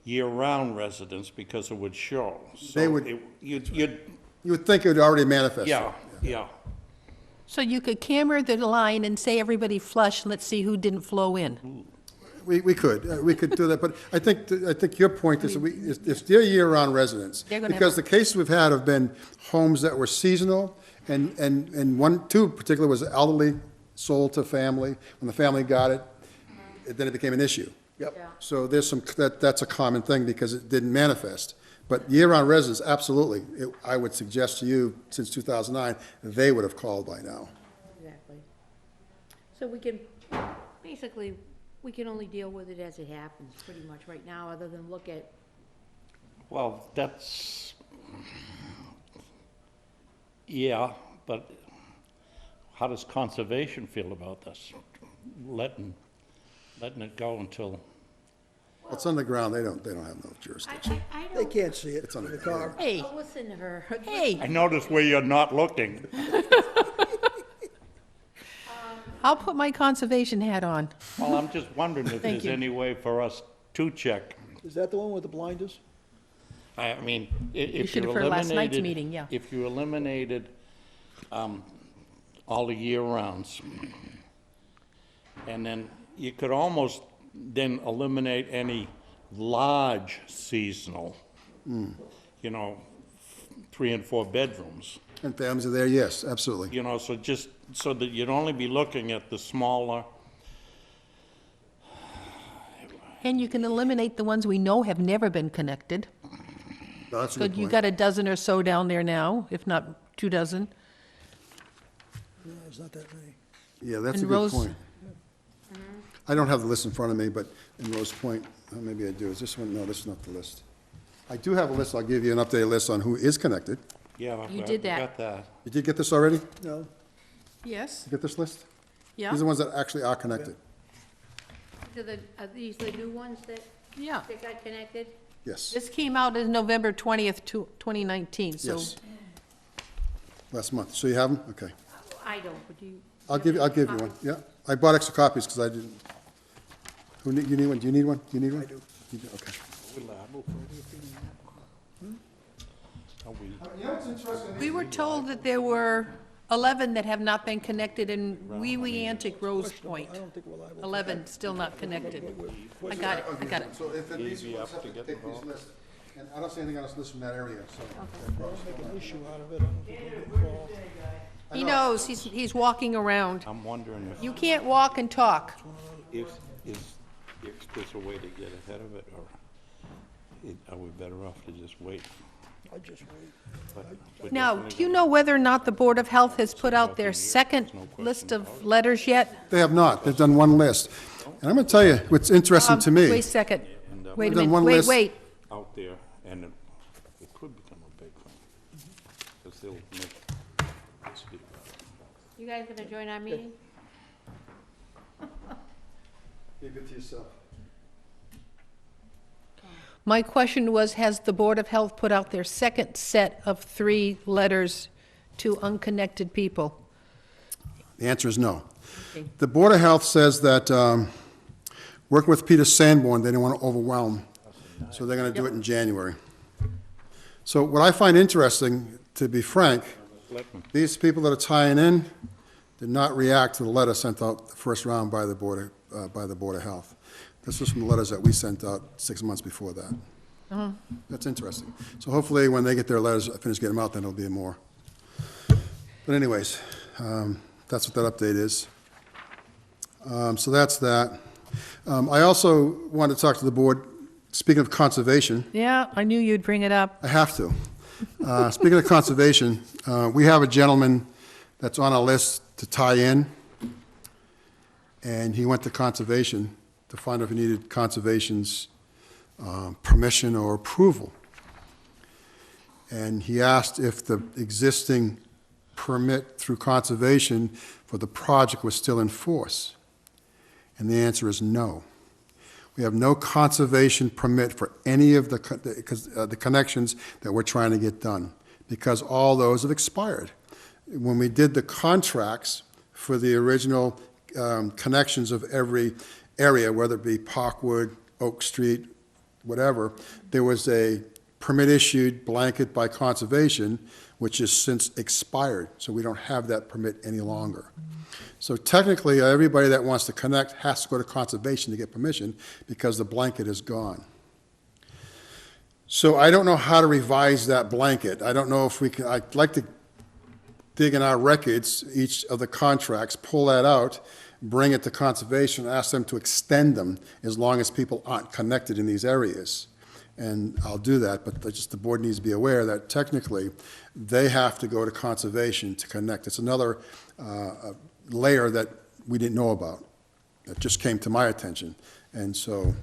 year-round residents because it would show. So They would- You'd, You would think it would already manifest. yeah. So you could camera the line and say everybody flush, and let's see who didn't flow in. We could do that, but I think your point is, if they're year-round residents, They're gonna have because the cases we've had have been homes that were seasonal, and 2 in particular was elderly, sold to family, when the family got it, then it became an issue. Yep. Yeah. So there's that's a common thing, because it didn't manifest. But year-round residents, absolutely, I would suggest to you, since 2009, they would have called by now. Exactly. So we can, basically, we can only deal with it as it happens, pretty much right now, other than look at, Well, yeah, but how does conservation feel about this? Letting it go until, It's underground, they don't have no jurisdiction. I They don't, can't see it It's in on the the- car. Hey, oh, listen to her. hey, I notice where you're not looking. I'll put my conservation hat on. Well, I'm just wondering if Thank there's you. any way for us to check. Is that the one with the blinders? I mean, if should you have heard last night's eliminated, meeting, yeah. if you eliminated all the year-rounds, and then you could almost then eliminate any large seasonal, you know, 3 and 4 bedrooms, And families are there, yes, absolutely. you know, so just, so that you'd only be looking at the smaller, And you can eliminate the ones we know have never been connected. No, that's a So good you point. got a dozen or so down there now, if not 2 dozen. No, it's not that many. Yeah, that's a And good Rose- point. I don't have the list in front of me, but in Rose Point, maybe I do, is this one, no, this is not the list. I do have a list, I'll give you an updated list on who is connected. yeah. You I did that. got that. You did get this already? No? Yes. You get this list? Yeah, These are the ones that actually are connected. Are these the new ones that yeah. got connected? Yes, This came out as November 20th, 2019, so. yes. Last month, so you have them? Okay. I don't, but do you? I'll give you one, yeah. I bought extra copies because I didn't. You need one? Do you need one? Do you need one? I do. You do, okay. We were told that there were 11 that have not been connected in Wee Wee Antic Rose Point. I don't think we're liable. 11 still not connected. I got it. So if it needs, we'll have to take these lists. And I don't see anything on this list from that area, so. Make an issue out of it. I don't think we'll get involved. He knows, he's walking around. I'm wondering You can't walk and talk. if there's a way to get ahead of it, or are we better off to just wait? I just wait. But we're Now, definitely do you gonna- know whether or not the Board of Health has put out their second list of letters yet? They have not. They've done one list. And I'm going to tell you what's interesting to me. Wait a second. Wait a Done minute, one wait, list. wait. Out there, and it could become a big thing, because they'll make, speak about it. You guys gonna join our meeting? Keep it to yourself. My question was, has the Board of Health put out their second set of 3 letters to unconnected people? The answer is no. Okay. The Board of Health says that, working with Peter Sanborn, they didn't want to overwhelm, so they're going to do it in January. So what I find interesting, to be frank, these people that are tying in did not react to the letter sent out the first round by the Board of Health. This was from the letters that we sent out 6 months before that. That's interesting. So hopefully, when they get their letters, I finish getting them out, then there'll be more. But anyways, that's what that update is. So that's that. I also wanted to talk to the board, speaking of conservation, Yeah, I knew you'd bring it up. I have to. Speaking of conservation, we have a gentleman that's on our list to tie in, and he went to conservation to find out if he needed conservation's permission or approval. And he asked if the existing permit through conservation for the project was still in force. And the answer is no. We have no conservation permit for any of the connections that we're trying to get done, because all those have expired. When we did the contracts for the original connections of every area, whether it be Parkwood, Oak Street, whatever, there was a permit issued blanket by conservation, which has since expired, so we don't have that permit any longer. So technically, everybody that wants to connect has to go to conservation to get permission, because the blanket is gone. So I don't know how to revise that blanket. I don't know if we can, I'd like to dig in our records, each of the contracts, pull that out, bring it to conservation, ask them to extend them as long as people aren't connected in these areas. And I'll do that, but just the board needs to be aware that technically, they have to go to conservation to connect. It's another layer that we didn't know about. It just came to my attention. And so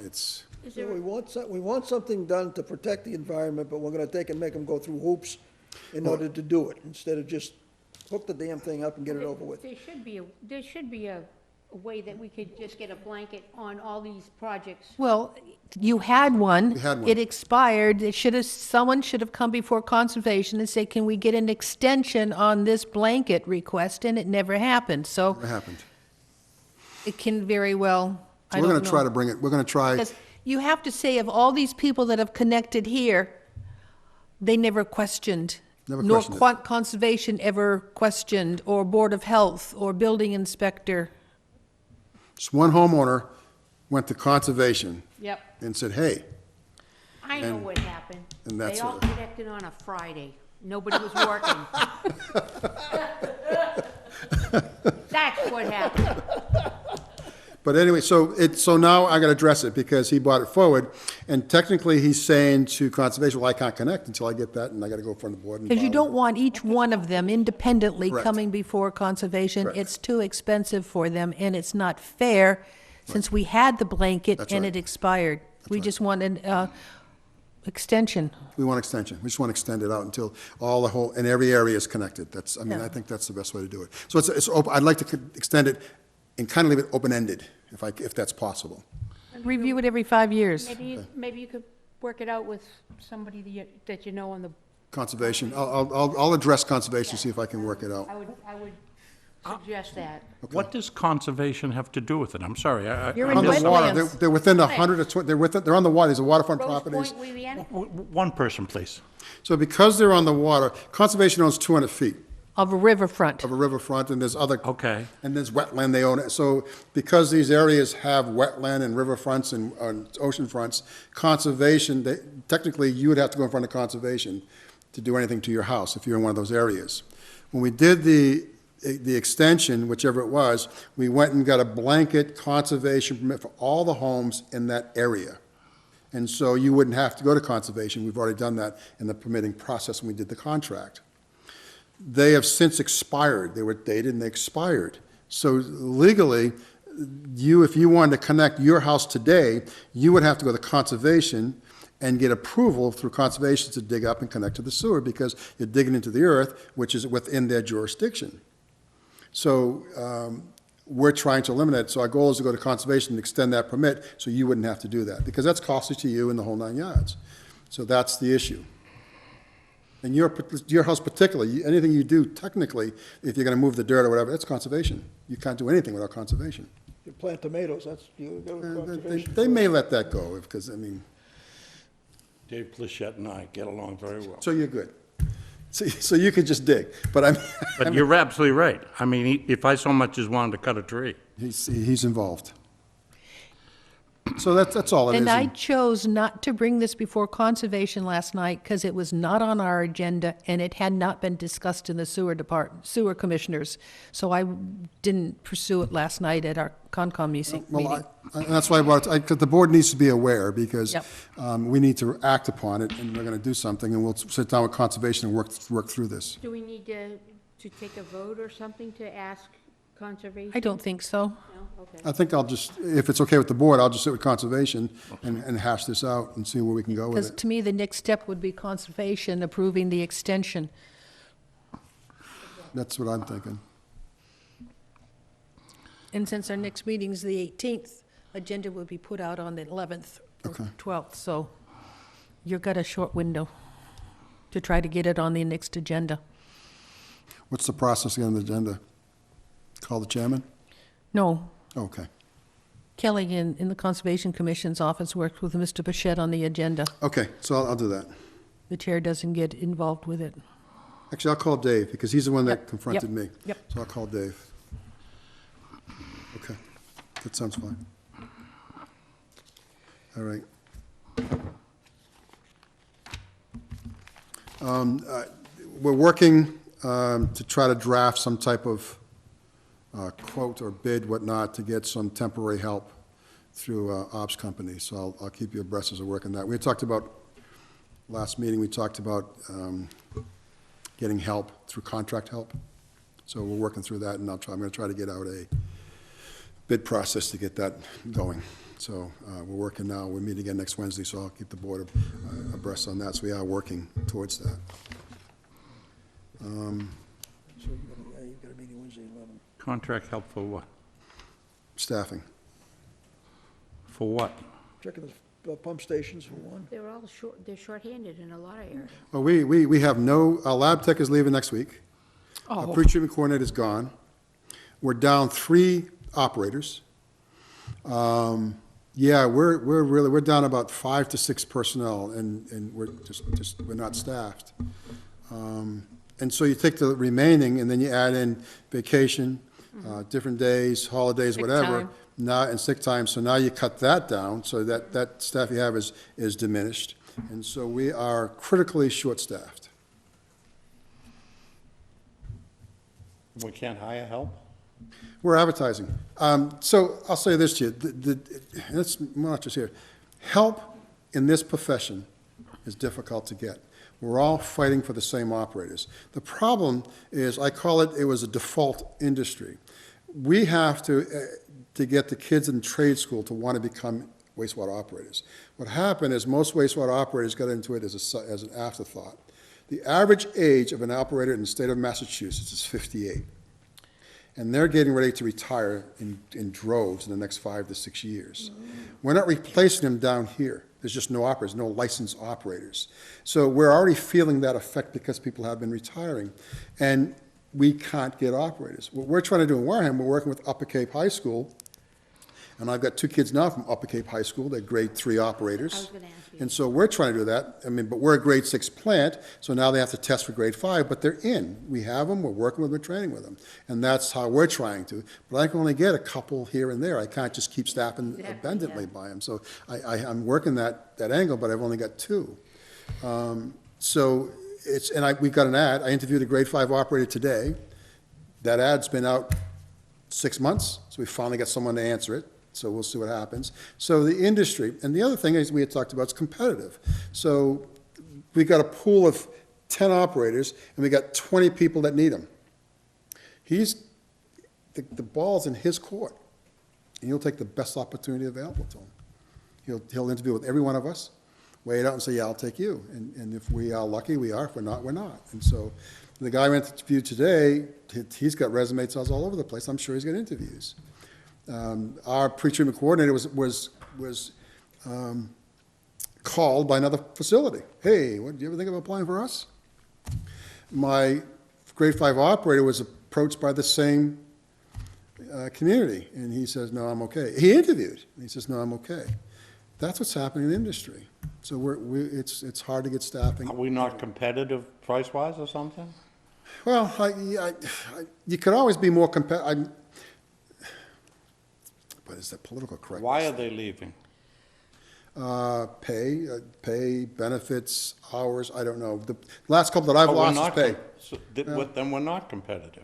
it's, Is So there, we want something done to protect the environment, but we're gonna take and make them go through hoops in order to do it, instead of just hook the damn thing up and get it over with. there should be a way that we could just get a blanket on all these projects. Well, you had one. We had one. It expired. Someone should have come before conservation and say, can we get an extension on this blanket request? And it never happened, so what happened. it can very well, I So don't we're know. gonna try to bring it, we're gonna try, Because you have to say, of all these people that have connected here, they never questioned. Never Nor questioned conservation ever questioned, or Board of Health, or building inspector. just one homeowner went to conservation Yep. and said, hey, I know And- what happened. and that's They all it. connected on a Friday. Nobody was working. That's what happened. but anyway, so now I gotta address it, because he brought it forward, and technically, he's saying to conservation, well, I can't connect until I get that, and I gotta go in front of the board and Because you file it. don't want each one of them independently Correct. coming before conservation. Correct. It's too expensive for them, and it's not fair, since we had the blanket That's and right. it expired. We right. just want an extension. We want extension. We just want to extend it out until and every area is connected. That's, I mean, Yeah. I think that's the best way to do it. So it's open, I'd like to extend it and kind of leave it open-ended, if that's possible. Review it every 5 years. Maybe you could work it out with somebody that you know on the, Conservation, I'll address conservation, see if I can work it out. I would suggest that. What does conservation have to do with it? I'm sorry, You're I in On the missed- water, wetlands. they're within 100 or 20, they're on the water, these are waterfront Rose properties. Point, Louisiana? One person, please. So because they're on the water, conservation owns 200 feet Of a riverfront. of a riverfront, and there's other. Okay. And there's wetland, they own it. So because these areas have wetland and riverfronts and ocean fronts, conservation, technically, you would have to go in front of conservation to do anything to your house if you're in one of those areas. When we did the the extension, whichever it was, we went and got a blanket conservation permit for all the homes in that area. And so you wouldn't have to go to conservation. We've already done that in the permitting process when we did the contract. They have since expired. They were dated and they expired. So legally, if you wanted to connect your house today, you would have to go to conservation and get approval through conservation to dig up and connect to the sewer, because you're digging into the earth, which is within their jurisdiction. So we're trying to eliminate it. So our goal is to go to conservation and extend that permit so you wouldn't have to do that, because that's costly to you in the whole 9 yards. So that's the issue. And your house particularly, anything you do technically, if you're going to move the dirt or whatever, that's conservation. You can't do anything without conservation. You plant tomatoes, that's, you go to conservation. They may let that go, because, I mean, Dave Plachette and I get along very well. so you're good. So you could just dig, but I'm, But you're absolutely right. I mean, if I so much as wanted to cut a tree, he's involved. So that's all it is. And I chose not to bring this before conservation last night because it was not on our agenda and it had not been discussed in the sewer commissioners. So I didn't pursue it last night at our Concom meeting. Well, that's why I brought it, 'cause the board needs to be aware, because Yep. we need to act upon it, and we're going to do something, and we'll sit down with conservation and work through this. Do we need to take a vote or something to ask conservation? I don't think so. No? Okay. I think I'll just, if it's okay with the board, I'll just sit with conservation and hash this out and see where we can go with Because it. to me, the next step would be conservation approving the extension. That's what I'm thinking. And since our next meeting's the 18th, agenda will be put out on the 11th or Okay. 12th. So you've got a short window to try to get it on the next agenda. What's the process again on the agenda? Call the chairman? No, Okay. Kelly in the Conservation Commission's office worked with Mr. Bichette on the agenda. Okay, so I'll do that. The chair doesn't get involved with it. Actually, I'll call Dave, because he's the one that Yep, confronted yep, me. yep. So I'll call Dave. Okay, that sounds fine. All right. We're working to try to draft some type of quote or bid, whatnot, to get some temporary help through ops companies. So I'll keep you abreast as I work on that. We talked about, last meeting, we talked about getting help through contract help. So we're working through that, and I'm going to try to get out a bid process to get that going. So we're working now. We'll meet again next Wednesday, so I'll keep the board abreast on that. So we are working towards that. So you've got a meeting Wednesday, 11. contract help for what? Staffing. For what? Checking the pump stations for one. They're shorthanded in a lot of areas. Well, we have no, our lab tech is leaving next week. Our pre-treatment coordinator is gone. We're down 3 operators. Yeah, we're down about 5 to 6 personnel, and we're we're not staffed. And so you take the remaining, and then you add in vacation, different days, holidays, Sick whatever. time. Now, and sick time, so now you cut that down, so that staff you have is diminished. And so we are critically short-staffed. We can't hire help? We're advertising. So I'll say this to you, it's not just here. Help in this profession is difficult to get. We're all fighting for the same operators. The problem is, I call it was a default industry. We have to get the kids in trade school to want to become wastewater operators. What happened is most wastewater operators got into it as an afterthought. The average age of an operator in the state of Massachusetts is 58. And they're getting ready to retire in droves in the next 5 to 6 years. We're not replacing them down here. There's just no operators, no licensed operators. So we're already feeling that effect because people have been retiring. And we can't get operators. What we're trying to do in Wareham, we're working with Upper Cape High School. And I've got 2 kids now from Upper Cape High School. They're grade 3 operators. I was gonna ask you. And so we're trying to do that. I mean, but we're a grade 6 plant, so now they have to test for grade 5, but they're in. We have them, we're working with them, we're training with them. And that's how we're trying to. But I can only get a couple here and there. I can't just keep staffing Exactly, abundantly yeah. by them. So I'm working that angle, but I've only got 2. So it's, and we've got an ad. I interviewed a grade 5 operator today. That ad's been out 6 months, so we finally got someone to answer it, so we'll see what happens. So the industry, and the other thing is we had talked about is competitive. So we got a pool of 10 operators, and we got 20 people that need them. The ball's in his court, and he'll take the best opportunity available to him. He'll interview with every one of us, weigh it out and say, yeah, I'll take you. And if we are lucky, we are. If we're not, we're not. And so the guy we interviewed today, he's got resumes all over the place. I'm sure he's got interviews. Our pre-treatment coordinator was called by another facility. Hey, do you ever think of applying for us? My grade 5 operator was approached by the same community, and he says, no, I'm okay. He interviewed, and he says, no, I'm okay. That's what's happening in the industry. So it's hard to get staffing. Are we not competitive price-wise or something? Well, you could always be more competitive. But is that political correct? Why are they leaving? Pay, benefits, hours, I don't know. The last couple that I've But we're lost is not pay. Then we're not competitive.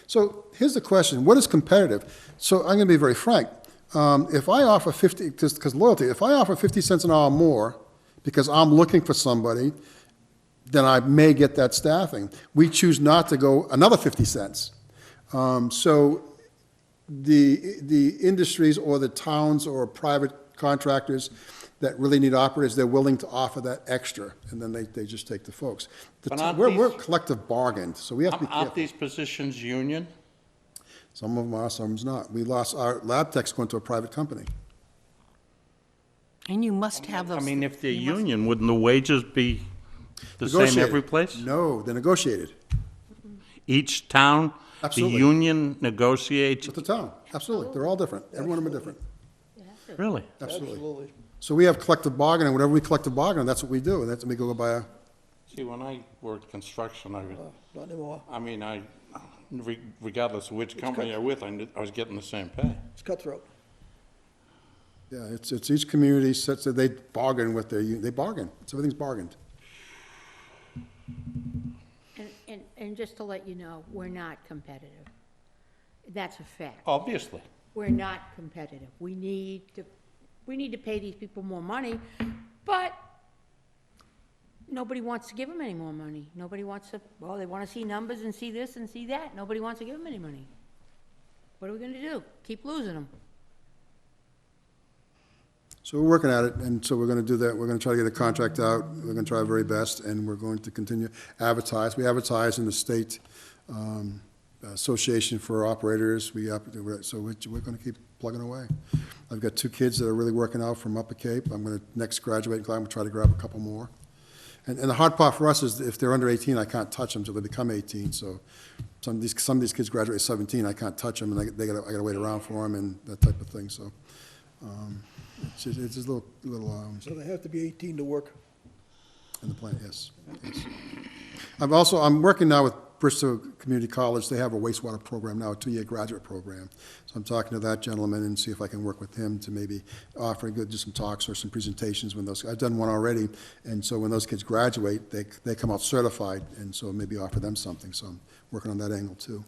So here's the question, what is competitive? So I'm gonna be very frank. If I offer 50, because loyalty, if I offer 50 cents an hour more because I'm looking for somebody, then I may get that staffing. We choose not to go another 50 cents. So the industries or the towns or private contractors that really need operators, they're willing to offer that extra, and then they just take the folks. But aren't We're these- collective bargained, so we have to be Aren't careful. these positions union? Some of them are, some is not. We lost our lab techs going to a private company. And you must have those. I mean, if they're you must- union, wouldn't the wages be the same Negotiated. every place? No, they're negotiated Each town, the Absolutely. union negotiates, with the town. Absolutely, they're all different. Every one of them are different. really? Absolutely. So we have collective bargaining, whatever we collective bargain, that's what we do, and that's, we go by a, See, when I worked construction, Not anymore. regardless of which company I'm with, I was getting the same pay. It's cutthroat. yeah, it's each community sets, they bargain with their, they bargain. So everything's bargained. And just to let you know, we're not competitive. That's a fact. Obviously. We're not competitive. We need to pay these people more money, but nobody wants to give them any more money. Nobody wants to, well, they want to see numbers and see this and see that. Nobody wants to give them any money. What are we going to do? Keep losing them? So we're working at it, and so we're gonna do that. We're gonna try to get a contract out. We're gonna try our very best, and we're going to continue advertise. We advertise in the state association for operators. So we're gonna keep plugging away. I've got 2 kids that are really working out from Upper Cape. I'm gonna next graduate, I'm gonna try to grab a couple more. And the hard part for us is if they're under 18, I can't touch them till they become 18. So some of these kids graduate at 17, I can't touch them, and I gotta wait around for them and that type of thing. So it's just a little So they have to be 18 to work. in the plan, yes. I'm working now with Bristol Community College. They have a wastewater program now, a 2-year graduate program. So I'm talking to that gentleman and see if I can work with him to maybe offer, do some talks or some presentations when I've done one already. And so when those kids graduate, they come out certified, and so maybe offer them something. So I'm working on that angle too.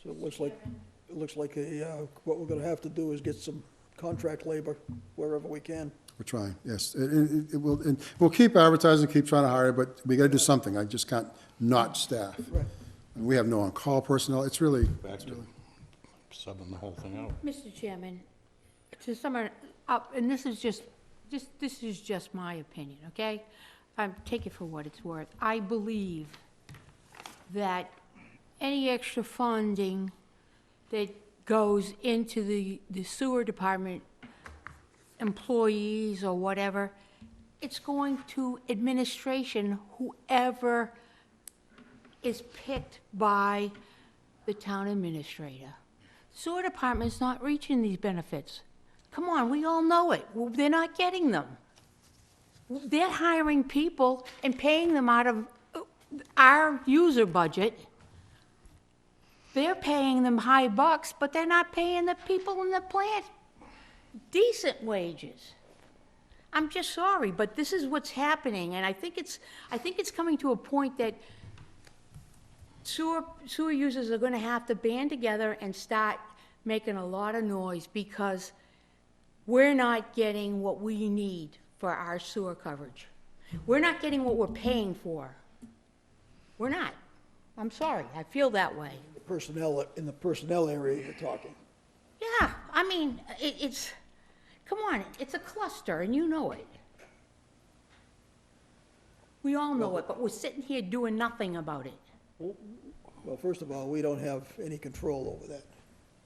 So it looks like what we're gonna have to do is get some contract labor wherever we can. We're trying, yes. It will, and we'll keep advertising, keep trying to hire, but we gotta do something. I just can't not staff. Right. And we have no on-call personnel. It's really, Back to subbing the whole thing out. Mr. Chairman, to sum it up, and this is just my opinion, okay? Take it for what it's worth. I believe that any extra funding that goes into the sewer department employees or whatever, it's going to administration, whoever is picked by the town administrator. Sewer department's not reaching these benefits. Come on, we all know it. Well, they're not getting them. They're hiring people and paying them out of our user budget. They're paying them high bucks, but they're not paying the people in the plant decent wages. I'm just sorry, but this is what's happening, and I think it's coming to a point that sewer users are gonna have to band together and start making a lot of noise, because we're not getting what we need for our sewer coverage. We're not getting what we're paying for. We're not. I'm sorry, I feel that way. In the personnel area you're talking. Yeah, I mean, come on, it's a cluster, and you know it. We all know it, but we're sitting here doing nothing about it. Well, first of all, we don't have any control over that.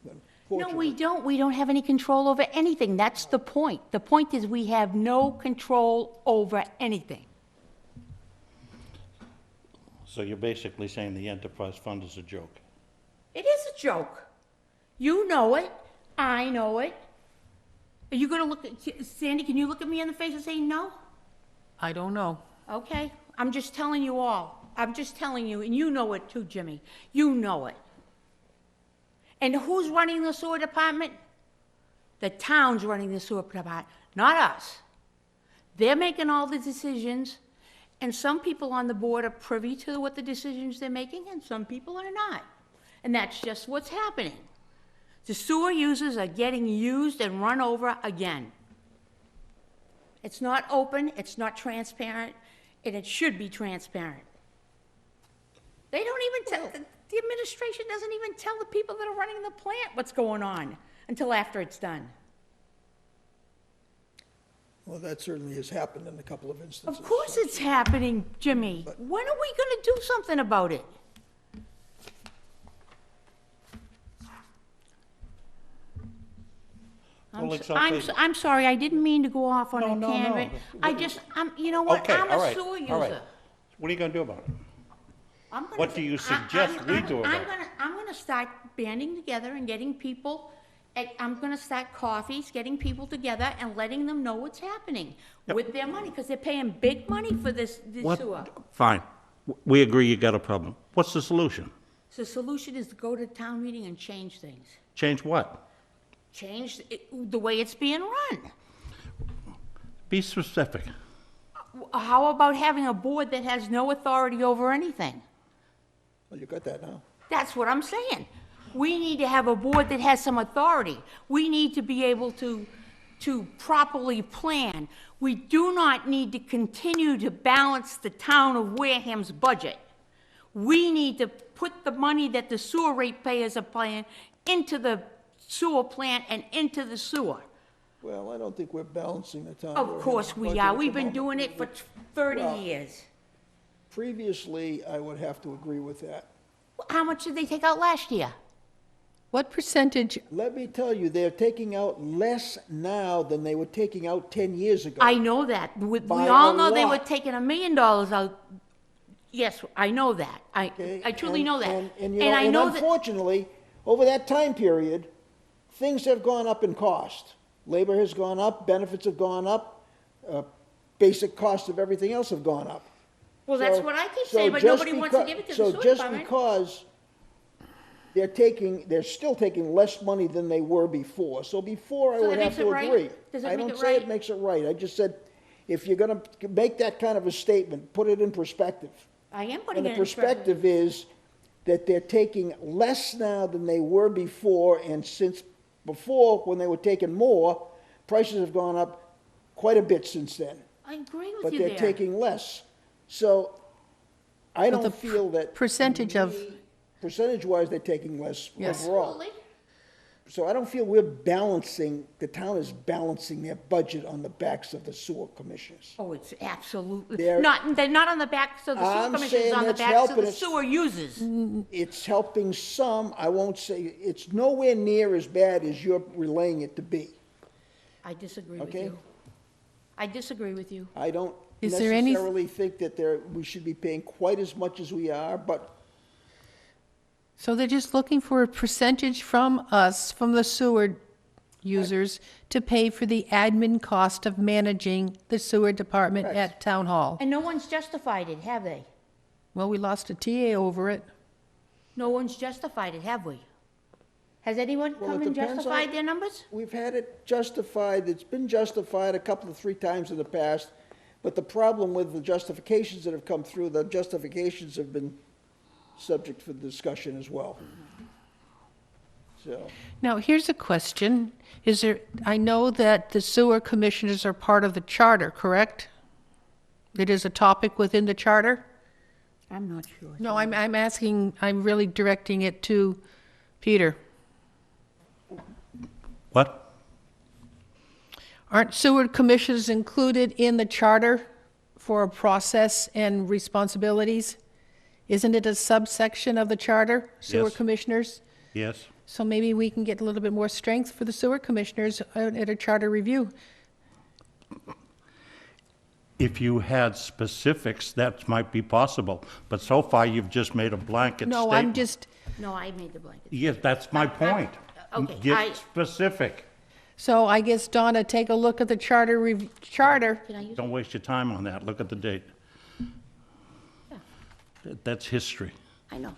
But No, fortunately- we don't. We don't have any control over anything. That's the point. The point is we have no control over anything. So you're basically saying the enterprise fund is a joke? It is a joke. You know it. I know it. Are you gonna look at, Sandy, can you look at me in the face and say no? I don't know. Okay, I'm just telling you all. I'm just telling you, and you know it too, Jimmy. You know it. And who's running the sewer department? The town's running the sewer department, not us. They're making all the decisions, and some people on the board are privy to what the decisions they're making, and some people are not. And that's just what's happening. The sewer users are getting used and run over again. It's not open, it's not transparent, and it should be transparent. They don't even tell, the administration doesn't even tell the people that are running the plant what's going on until after it's done. Well, that certainly has happened in a couple of instances. Of course it's happening, Jimmy. When are we gonna do something about it? Well, it's okay. I'm sorry, I didn't mean to go off on No, a no, tangent. no. You know what, Okay, I'm all a right, sewer all right. user. What are you gonna do about it? I'm gonna- What do you suggest we do about it? I'm gonna start banding together and getting people, I'm gonna start coffees, getting people together and letting them know what's happening with their money, because they're paying big money for this What? sewer. Fine. We agree you got a problem. What's the solution? So the solution is to go to town meeting and change things. Change what? Change the way it's being run. Be specific. How about having a board that has no authority over anything? Well, you got that now. That's what I'm saying. We need to have a board that has some authority. We need to be able to properly plan. We do not need to continue to balance the town of Wareham's budget. We need to put the money that the sewer ratepayers are paying into the sewer plant and into the sewer. Well, I don't think we're balancing the town. Of course we are. We've been doing it for 30 Well- years. Previously, I would have to agree with that. How much did they take out last year? What percentage, Let me tell you, they're taking out less now than they were taking out 10 years ago. I know that. We By all a know they were lot. taking $1 million out. Yes, I know that. Okay? I truly And- know that. And, you And know, I and know that, unfortunately, over that time period, things have gone up in cost. Labor has gone up, benefits have gone up, basic costs of everything else have gone up. well, that's So- what I keep so saying, but just nobody wants to becau- give it to the So sewer just department. because they're still taking less money than they were before. So before, I So would that have makes it to right? agree. Does it I make don't it say it right? makes it right. I just said, if you're gonna make that kind of a statement, put it in perspective. I am And putting the it in perspective. perspective is that they're taking less now than they were before, and since before, when they were taking more, prices have gone up quite a bit since then. I agree with But you they're there. taking less. So I But the don't feel that. percentage of- Percentage-wise, they're taking less Yes. overall. Absolutely. So I don't feel we're balancing, the town is balancing their budget on the backs of the sewer commissioners. Oh, it's absolutely, They're- they're not on the backs of the sewer I'm commissioners, saying on the it's backs of helping the us. sewer users. It's helping some, I won't say, it's nowhere near as bad as you're relaying it to be. I disagree with Okay. you. I disagree with you. I don't Is there any- necessarily think that we should be paying quite as much as we are, but so they're just looking for a percentage from us, from the sewer users, to pay for the admin cost of managing the sewer department Correct. at Town Hall. And no one's justified it, have they? Well, we lost a TA over it. No one's justified it, have we? Has anyone Well, come it and depends on- justified their numbers? We've had it justified, it's been justified a couple of, 3 times in the past, but the problem with the justifications that have come through, the justifications have been subject for discussion as well. So, Now, here's a question. I know that the sewer commissioners are part of the charter, correct? It is a topic within the charter? I'm not sure. No, I'm asking, I'm really directing it to Peter. What? Aren't sewer commissioners included in the charter for a process and responsibilities? Isn't it a subsection of the charter, sewer Yes. commissioners? Yes? So maybe we can get a little bit more strength for the sewer commissioners at a charter review. If you had specifics, that might be possible, but so far you've just made a blanket statement. No, I'm just, No, I made the blanket. Yes, that's my point. okay, Get specific. so I guess, Donna, take a look at the charter. Can I use? Don't waste your time on that. Look at the date. Yeah. That's history. I know.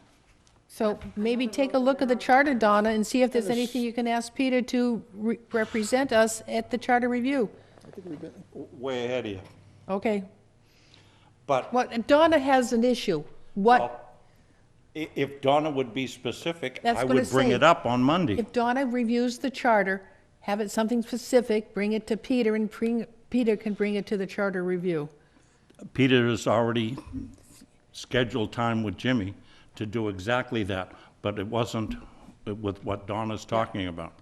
So maybe take a look at the charter, Donna, and see if there's anything you can ask Peter to represent us at the charter review. I think we've been, Way ahead of you. Okay. But What, Donna has an issue. What, well, if Donna would be specific, That's I what I would bring say. it up on Monday. if Donna reviews the charter, have it something specific, bring it to Peter, and Peter can bring it to the charter review. Peter has already scheduled time with Jimmy to do exactly that, but it wasn't with what Donna's talking about.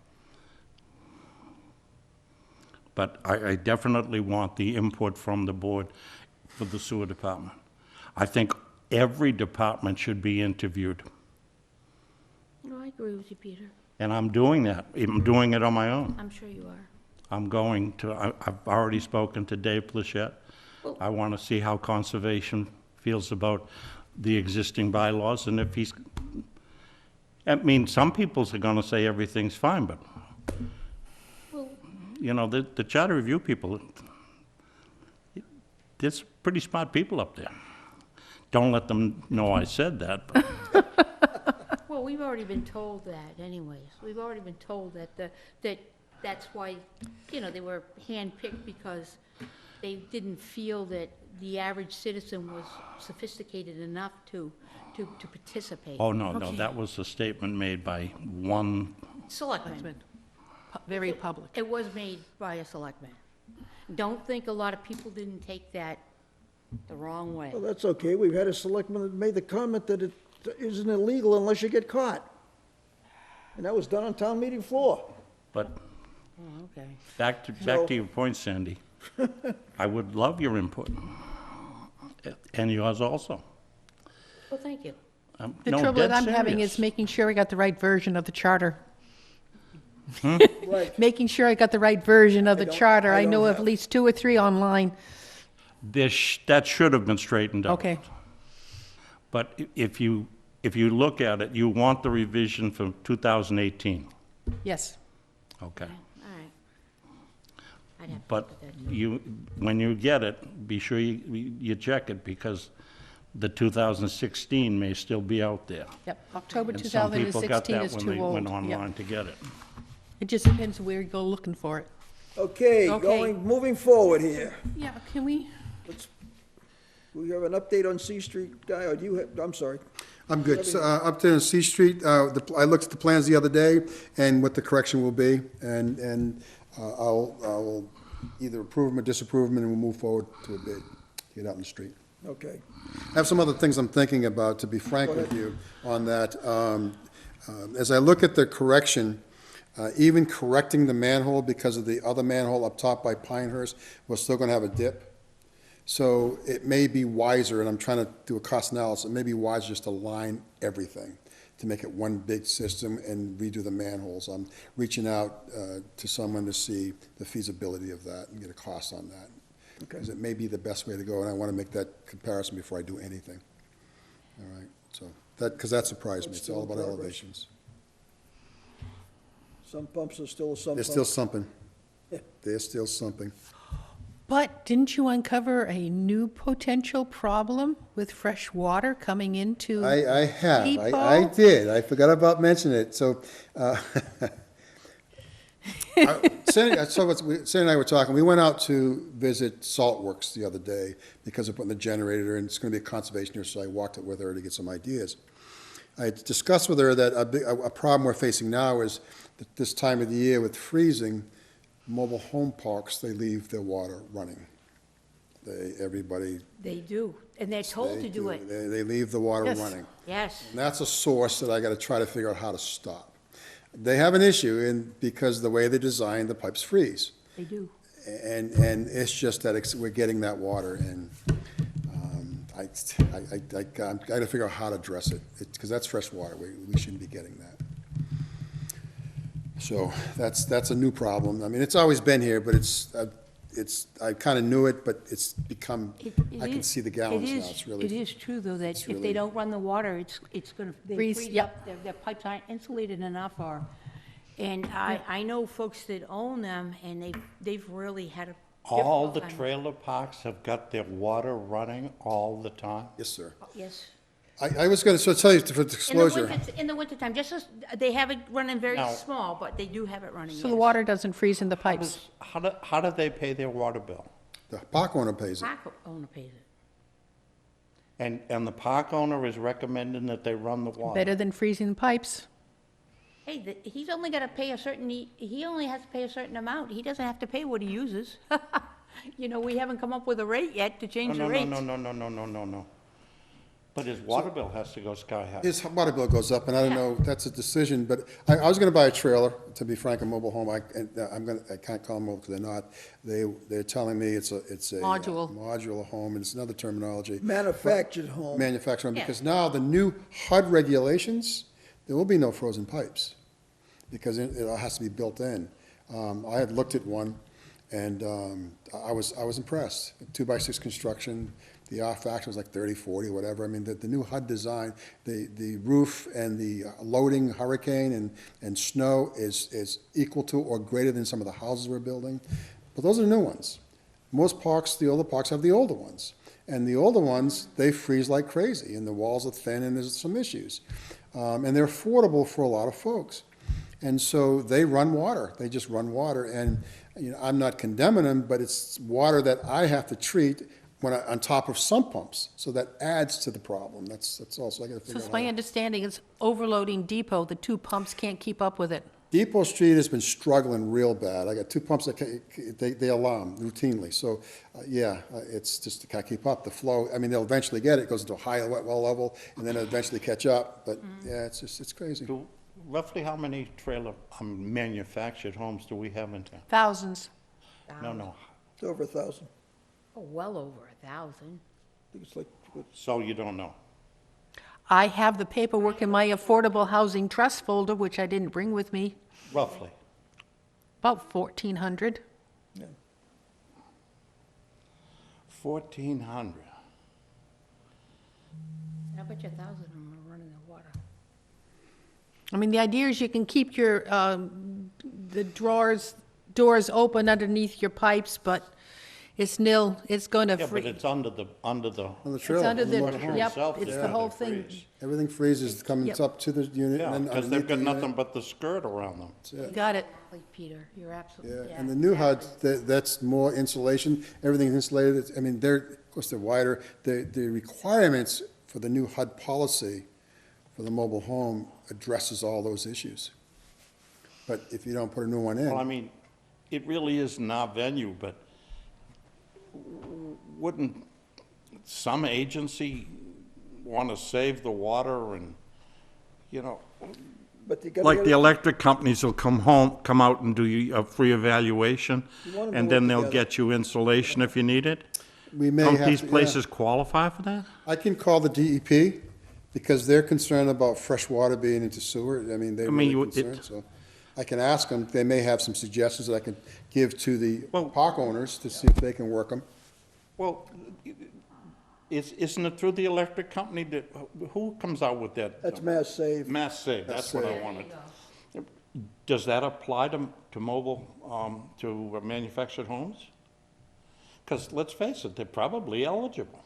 But I definitely want the input from the board for the sewer department. I think every department should be interviewed, No, I agree with you, Peter. and I'm doing that. I'm doing it on my own. I'm sure you are. I'm going to, I've already spoken to Dave Plachette. I want to see how conservation feels about the existing bylaws, and if he's, I mean, some people are going to say everything's fine, but, Well, you know, the charter review people, there's pretty smart people up there. Don't let them know I said that, but well, we've already been told that anyways. We've already been told that's why, they were handpicked because they didn't feel that the average citizen was sophisticated enough to participate. oh, no, that was a statement made by one, Selectmen. Very public. It was made by a selectman. Don't think a lot of people didn't take that the wrong way. well, that's okay. We've had a selectman that made the comment that it isn't illegal unless you get caught. And that was done on town meeting floor. but Oh, okay. back to your point, Sandy. I would love your input, and yours also. Well, thank you. The No, trouble that dead I'm having serious. is making sure I got the right version of the charter. Right. Making sure I got the right version of the charter. I I know don't of have- at least 2 or 3 online. That should have been straightened out. Okay. But if you look at it, you want the revision from 2018, Yes. okay? All right. I'd have to But look at that. when you get it, be sure you check it, because the 2016 may still be out there. Yep. October And some people got 2016 that is when too they old. went Yep. online to get it. It just depends where you go looking for it. Okay, Okay. moving forward here. Yeah, can we? We have an update on C Street, Guy, or do you have, I'm sorry. I'm good. So, up there on C Street, I looked at the plans the other day and what the correction will be, and I'll either approve them or disapprove them, and we'll move forward to a bid, get out in the street. Okay. I have some other things I'm thinking about, to be frank with you, on that. As I look at the correction, even correcting the manhole because of the other manhole up top by Pinehurst, we're still gonna have a dip. So it may be wiser, and I'm trying to do a cost analysis, it may be wiser just to line everything, to make it one big system and redo the manholes. I'm reaching out to someone to see the feasibility of that and get a cost on that. Because it may be the best way to go, and I want to make that comparison before I do anything. All right, so, because that surprised me, it's all about Progress. elevations. Some pumps are still some They're pumps. still sumping. They're still sumping. But didn't you uncover a new potential problem with fresh water coming into? I have, I Depot? did, I forgot about mentioning it, so, Sandy and I were talking, we went out to visit Salt Works the other day because of putting the generator, and it's gonna be a conservation here, so I walked it with her to get some ideas. I had discussed with her that a problem we're facing now is that this time of the year with freezing, mobile home parks, they leave their water running. Everybody. They do, and they're told to do it. They leave the water Yes. running. Yes. And that's a source that I gotta try to figure out how to stop. They have an issue because the way they design, the pipes freeze. They do. And it's just that we're getting that water, and I gotta figure out how to address it, because that's fresh water, we shouldn't be getting that. So that's a new problem. I mean, it's always been here, but I kinda knew it, but it's become, I can see the gallons now, it's really. It is true, though, that if really- they don't run the water, it's gonna, they Freeze, freeze yep. up, their pipes aren't insulated enough, and I know folks that own them, and they've really had a All the difficult time. trailer parks have got their water running all the time? Yes, sir. Yes. I was gonna tell you for disclosure. In the wintertime, just as, they have it running very Now- small, but they do have it running, So the yes. water doesn't freeze in the pipes. How do they pay their water bill? The park owner pays it. Park owner pays it. And the park owner is recommending that they run the water? Better than freezing the pipes. Hey, he's only gotta pay a certain, he only has to pay a certain amount. He doesn't have to pay what he uses. You know, we haven't come up with a rate yet to change the rates. No. But his water bill has to go sky high. His water bill goes up, and I don't know, that's a decision, but I was gonna buy a trailer, to be frank, a mobile home, I can't call them mobile because they're not. They're telling me it's a Modular. modular home, and it's another terminology. Manufactured home. Manufactured home, Yeah. because now the new HUD regulations, there will be no frozen pipes, because it all has to be built in. I had looked at one, and I was impressed. 2x6 construction, the R factor was like 30, 40, whatever. I mean, the new HUD design, the roof and the loading hurricane and snow is equal to or greater than some of the houses we're building. But those are new ones. Most parks, the older parks have the older ones. And the older ones, they freeze like crazy, and the walls are thin, and there's some issues. And they're affordable for a lot of folks. And so they run water, they just run water, and, you know, I'm not condemning them, but it's water that I have to treat on top of sump pumps, so that adds to the problem, that's also, I gotta So figure it's out my how. understanding it's overloading Depot. The two pumps can't keep up with it. Depot Street has been struggling real bad, I got 2 pumps that, they alarm routinely, so, it's just, can't keep up, the flow, I mean, they'll eventually get it, it goes into a higher wet well level, and then it'll eventually catch up, but, yeah, it's crazy. Roughly how many trailer manufactured homes do we have in town? Thousands. No. It's over 1,000. Oh, well over 1,000. I think it's like, So you don't know? I have the paperwork in my Affordable Housing Trust folder, which I didn't bring with me, Roughly. about 1,400. 1,400. I bet you 1,000 of them are running the water. I mean, the idea is you can keep your, the doors open underneath your pipes, but it's nil, it's going to Yeah, but freeze. it's under the, On the It's trailer, under on the the, motorhome. yep, itself it's is the gonna whole thing. freeze. Everything freezes, coming Yep. up to the unit, Yeah, and then because underneath they've the got unit. nothing but the skirt around them. That's it. Got it. Exactly, Peter, you're Yeah, absolutely, yeah. and the new HUD, exactly. that's more insulation, everything's insulated, I mean, of course, they're wider. The requirements for the new HUD policy for the mobile home addresses all those issues. But if you don't put a new one Well, I in, mean, it really isn't our venue, but wouldn't some agency want to save the water and, you know, but you gotta like get the it- electric companies will come out and do a free evaluation, You want 'em to and work then they'll together. get you insulation if you need it? we may Don't have these to, yeah. places qualify for that? I can call the DEP, because they're concerned about fresh water being into sewer, I mean, they're I mean, really concerned, so. I can ask them, they may have some suggestions that I can give to the Well- park owners to see if they can work them. Well, isn't it through the electric company that, who comes out with that? That's Mass Save. Mass Save, that's what I wanted. Does that apply to mobile, to manufactured homes? Because let's face it, they're probably eligible.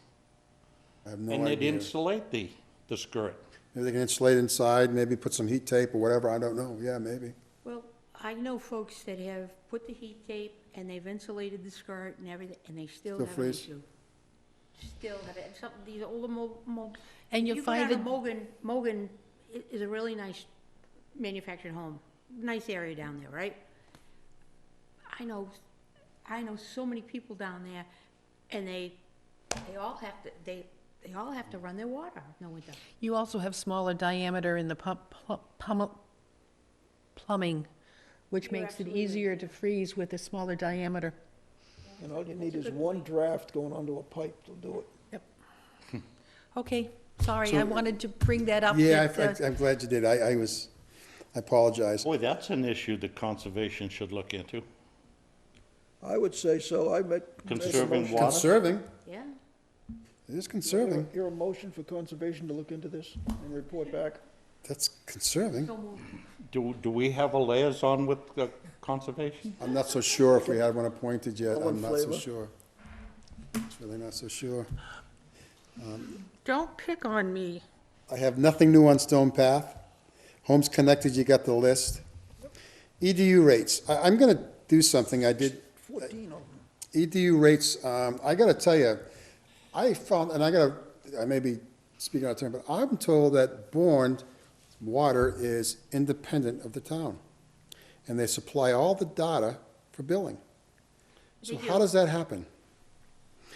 I have no And they'd idea. insulate the skirt. Maybe they can insulate inside, maybe put some heat tape or whatever, I don't know, yeah, maybe. Well, I know folks that have put the heat tape and they've insulated the skirt and everything, and they still Still have an freeze? issue. Still have it, some, these older And you'll find that- Mogan is a really nice manufactured home, nice area down there, right? I know so many people down there, and they all have to, they all have to run their water in the winter. You also have smaller diameter in the plumbing, which You're makes it absolutely easier to freeze with a smaller diameter. And all you need is one draft going onto a pipe to do it. Yep. Okay, sorry, So- I wanted to bring that up. Yeah, that, I'm glad you did, I apologize. Boy, that's an issue that conservation should look into. I would say so. I make. Conserving make a motion- water? Conserving, Yeah, it is conserving, Hear a motion for conservation to look into this and report back? that's conserving. so moved. Do we have a liaison with conservation? I'm not so sure if we had one appointed yet, All in I'm not so favor? sure. It's really not so sure. Don't pick on me. I have nothing new on Stone Path. Homes Connected, you got the list. EDU rates, I'm gonna do something I did, 14 of them. EDU rates, I gotta tell you, I found, and I may be speaking out of turn, but I'm told that Bourne Water is independent of the town. And they supply all the data for billing. So They how do. does that happen?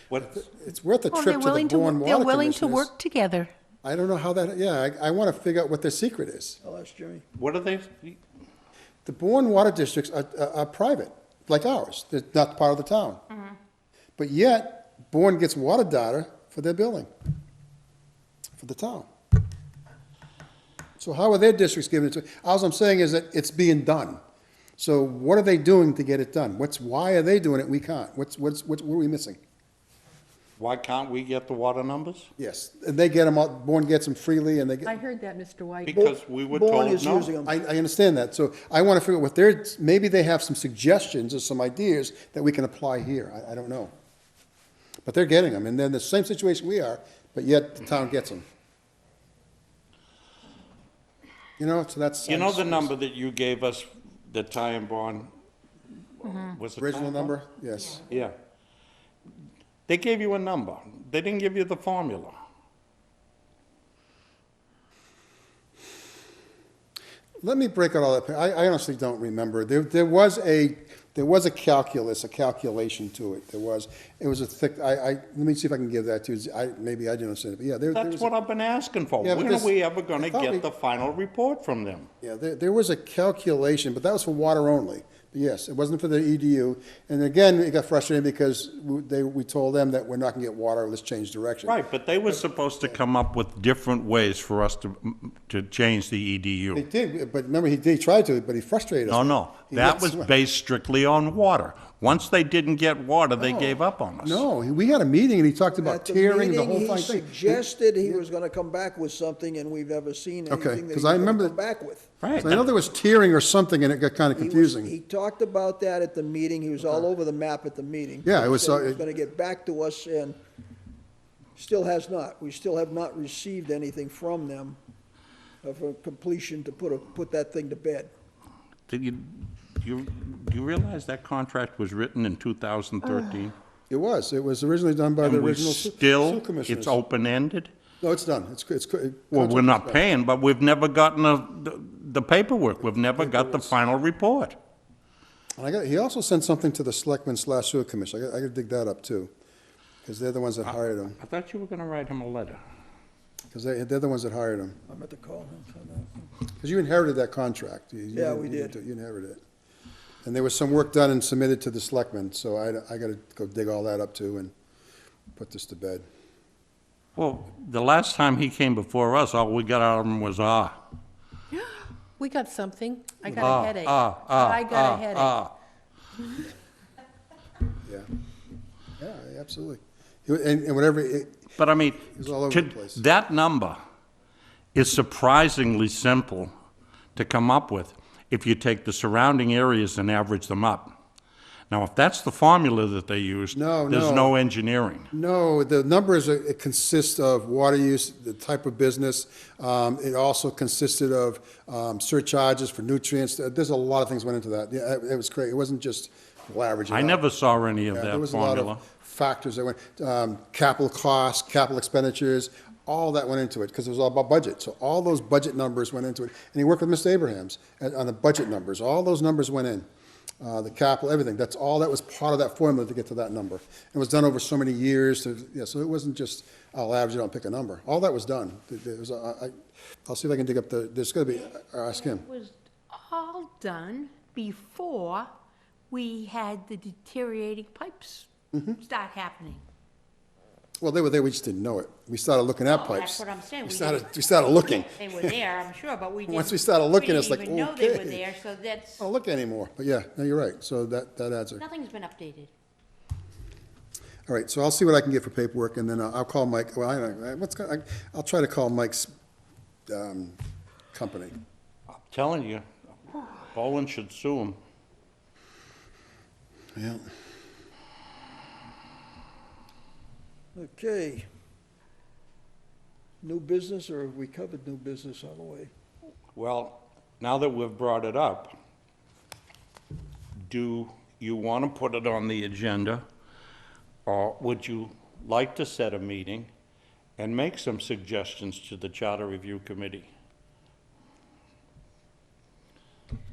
What, It's worth a Well, trip to the Bourne Water they're willing to Commissioners. work together. I don't know how that, yeah, I wanna figure out what their secret is. I'll ask Jimmy. what are they, The Bourne water districts are private, like ours. They're not part of the town. But yet, Bourne gets water data for their billing, for the town. So how are their districts giving it to? All I'm saying is that it's being done. So what are they doing to get it done? Why are they doing it? We can't. What are we missing? why can't we get the water numbers? Yes, and they get them out, Bourne gets them freely, and they get. I heard that, Mr. White. Because we were Bourne told is no. using them. I understand that, so I want to figure out what their, maybe they have some suggestions or some ideas that we can apply here, I don't know. But they're getting them, and they're in the same situation we are, but yet the town gets them. You know, so that's. You know the number that you gave us, the tie and bond? Was it Original tie and bond? number, yes. Yeah. They gave you a number. They didn't give you the formula. Let me break out all that, I honestly don't remember. There was a calculation to it, it was a thick, let me see if I can give that to you, maybe I didn't understand it, but yeah, there That's was. what I've been asking for. Yeah, but When are this- we ever gonna I thought we- get the final report from them? Yeah, there was a calculation, but that was for water only. Yes, it wasn't for the EDU. And again, it got frustrating because we told them that we're not gonna get water, let's change direction. Right, but they were supposed to come up with different ways for us to change the They EDU. did, but remember, he tried to, but he frustrated us. No, He that let- was based strictly on water. Once they didn't get water, they gave up on us. No, we had a meeting and he talked about At the tearing the whole meeting, he fucking thing. suggested he was gonna come back with something, and we've never seen Okay, anything that 'cause he's I gonna remember come that- back with. Right. So I know there was tearing or something and it got kind of He was- confusing. He talked about that at the meeting, he was all over the map at the meeting. Yeah, it He was, said he was gonna get back to us, and still has not. We still have not received anything from them of a completion to put that thing to bed. Did you realize that contract was written in 2013? It was originally done by the And we original still, commissioners. it's open-ended? No, it's done, it's. Well, we're not paying, but we've never gotten the paperwork. We've never got the final report. And he also sent something to the selectmen/sewer commission, I gotta dig that up too, because they're the ones that hired him, I thought you were gonna write him a letter. because they're the ones that hired him. I'm at the call him for that. Because you inherited that contract. Yeah, we did. You inherited it. And there was some work done and submitted to the selectmen, so I gotta go dig all that up too and put this to bed. Well, the last time he came before us, all we got out of him was, We got something. I got a headache. ah, I got a headache. Yeah. Yeah, absolutely. And whatever, But I mean, was all over the place. that number is surprisingly simple to come up with if you take the surrounding areas and average them up. Now, if that's the formula that they use, No, there's no. no engineering. No, the numbers, it consists of water use, the type of business. It also consisted of surcharges for nutrients. There's a lot of things went into that. Yeah, it was great. It wasn't just averaging I out. never saw any of Yeah, there that was a lot formula. of factors that went, capital costs, capital expenditures, all that went into it, because it was all about budget. So all those budget numbers went into it. And he worked with Mr. Abrahams on the budget numbers. All those numbers went in. The capital, everything. That's all that was part of that formula to get to that number. It was done over so many years so it wasn't just, I'll average it, I'll pick a number. All that was done. There was I'll see if I can dig up there's gonna be, ask him. It was all done before we had the deteriorating pipes Mm-hmm. start happening. Well, they were there, we just didn't know it. We started looking at Oh, pipes. that's what I'm saying. We started looking. They were there, I'm sure, but we didn't. Once we started looking, it's like, We didn't even know they were okay. there, so that's, I don't look anymore, but yeah, no, you're right. So that adds it. nothing's been updated. All right, so I'll see what I can get for paperwork, and then I'll call Mike, well, I'll try to call Mike's company. I'm telling you, Boland should sue him. Yeah. Okay. New business, or have we covered new business all the way? Well, now that we've brought it up, do you want to put it on the agenda? Or would you like to set a meeting and make some suggestions to the Charter Review Committee?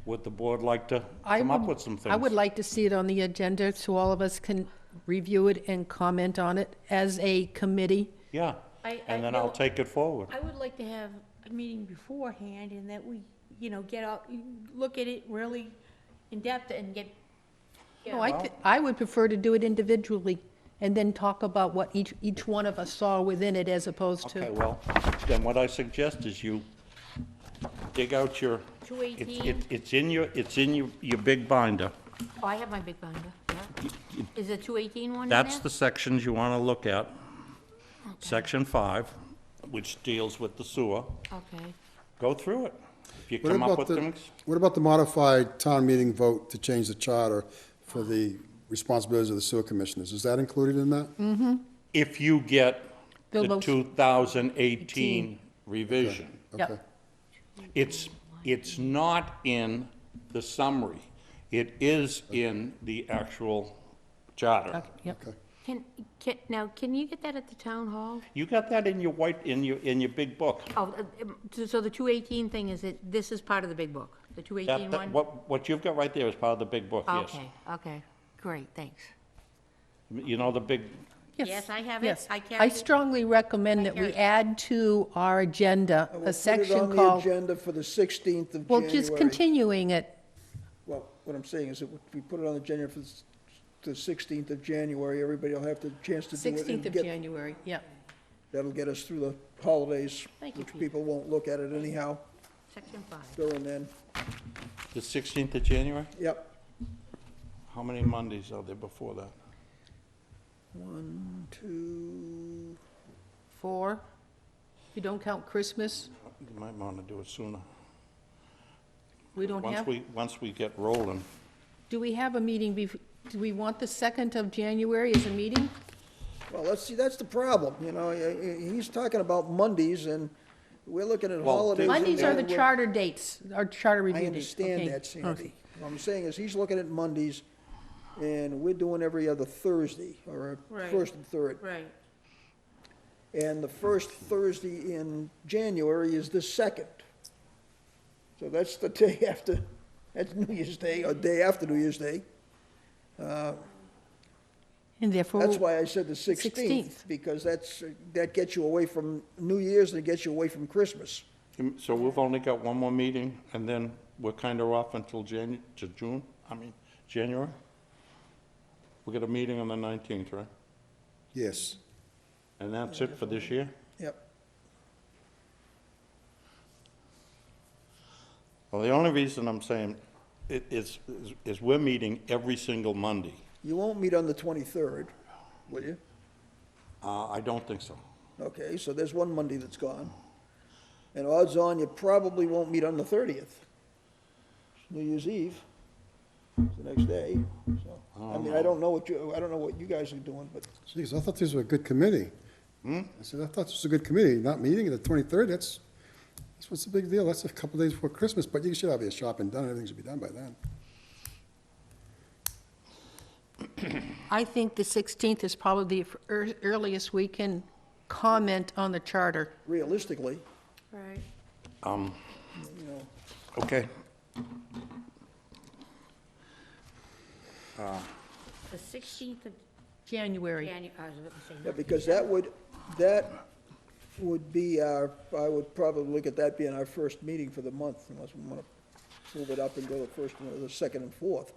Would the board like to come up with some things? I would like to see it on the agenda so all of us can review it and comment on it as a committee. Yeah, and then I'll no, take it forward. I would like to have a meeting beforehand and that we, get out, look at it really in depth and get. No, I would prefer to do it individually and then talk about what each one of us saw within it as opposed Okay, to. well, then what I suggest is you dig out your, 218. it's in your big binder. Oh, I have my big binder, yeah. Is the 218 one in That's there? the sections you want to look at. Section 5, which deals with the sewer. Okay. Go through it. If you What come up about with the, things, what about the modified town meeting vote to change the charter for the responsibilities of the sewer commissioners? Is that included in that? if you get Bill the votes- 2018 revision. Yep. Okay. It's not in the summary. It is in the actual charter. Okay, yep. Okay. Can you get that at the town hall? You got that in your in your big book. Oh, so the 218 thing is this is part of the big book, the 218 one? What you've got right there is part of the big book, yes. Okay, great, thanks. You know the big, Yes, I have it. Yes. I carry I it. strongly recommend that we carry it. add to our agenda We'll a put it section on the called, agenda for the 16th of well, January. just continuing it. Well, what I'm saying is that if we put it on the agenda for the 16th of January, everybody will have the chance to do it. 16th and of get- January, yep. That'll get us through the holidays, Thank you, which Pete. people won't look at it anyhow Section 5. during then. the 16th of January? Yep. How many Mondays are there before that? 1, 2, 4, you don't count Christmas, You might want to do it sooner. we don't have, Once we get rolling. do we have a meeting, do we want the 2nd of January as a meeting? well, let's see, that's the problem, he's talking about Mondays, and we're looking at Well, holidays. Mondays are the and we're- charter dates, our charter I review dates. Okay. understand that, Sandy. What I'm saying is, he's looking at Mondays, and we're doing every other Thursday, or Right. first and third. Right. And the first Thursday in January is the 2nd. So that's the day after, that's New Year's Day, or day after New Year's Day. And therefore, That's why I said the 16th, because that gets you away from New Year's, and it gets you away from Christmas. So we've only got one more meeting, and then we're kind of off until January? We got a meeting on the 19th, right? Yes. And that's it for this year? Yep. Well, the only reason I'm saying it is we're meeting every single Monday. You won't meet on the 23rd, will you? I don't think so. Okay, so there's one Monday that's gone. And odds on, you probably won't meet on the 30th. It's New Year's Eve. the next day, so. I mean, I don't know what you guys are doing, but Geez, I thought this was a good committee. I said, I thought this was a good committee, not meeting the 23rd, that's what's the big deal, that's a couple days before Christmas, but you should have your shopping done, everything should be done by then. I think the 16th is probably the earliest we can comment on the charter. realistically, Right. you know, Okay. The 16th of January. January, I was about to say. yeah, because that would be our, I would probably look at that being our first meeting for the month, unless we want to move it up and go the first, or the second and fourth.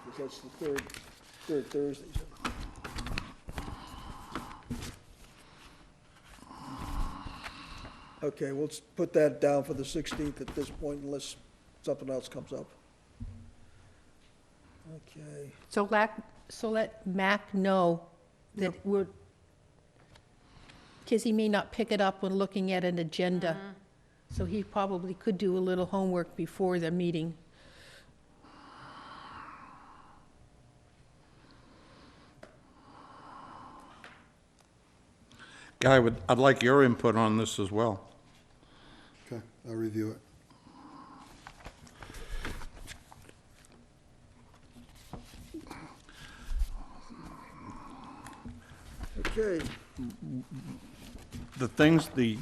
Because that's the third Thursday. so. Okay, we'll put that down for the 16th at this point unless something else comes up. Okay, So let Mac know that we're, because he may not pick it up when looking at an agenda. So he probably could do a little homework before the meeting. Guy, I'd like your input on this as well. Okay, I'll review it. okay, The things the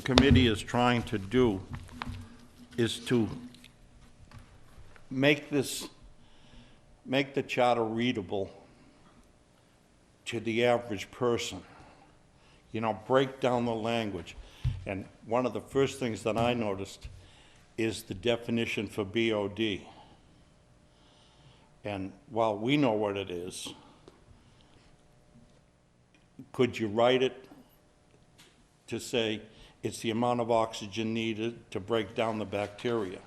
committee is trying to do is to make the charter readable to the average person. You know, break down the language. And one of the first things that I noticed is the definition for BOD. And while we know what it is, could you write it to say it's the amount of oxygen needed to break down the bacteria?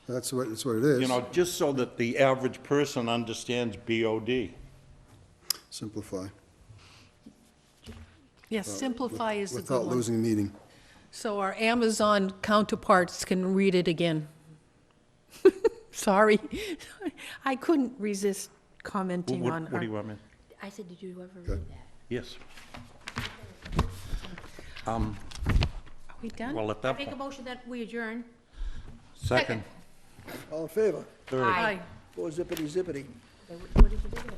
That's what it is. You know, just so that the average person understands BOD. Simplify. Yes, simplify is a good Without one. losing meaning. So our Amazon counterparts can read it again. Sorry, I couldn't resist commenting on What do you want me? I said, did you ever read that? Yes. Are we done? Well, at I that make a point, motion that we adjourn. second, all in favor? third. Aye. Or zippity zippity? What did you do with it?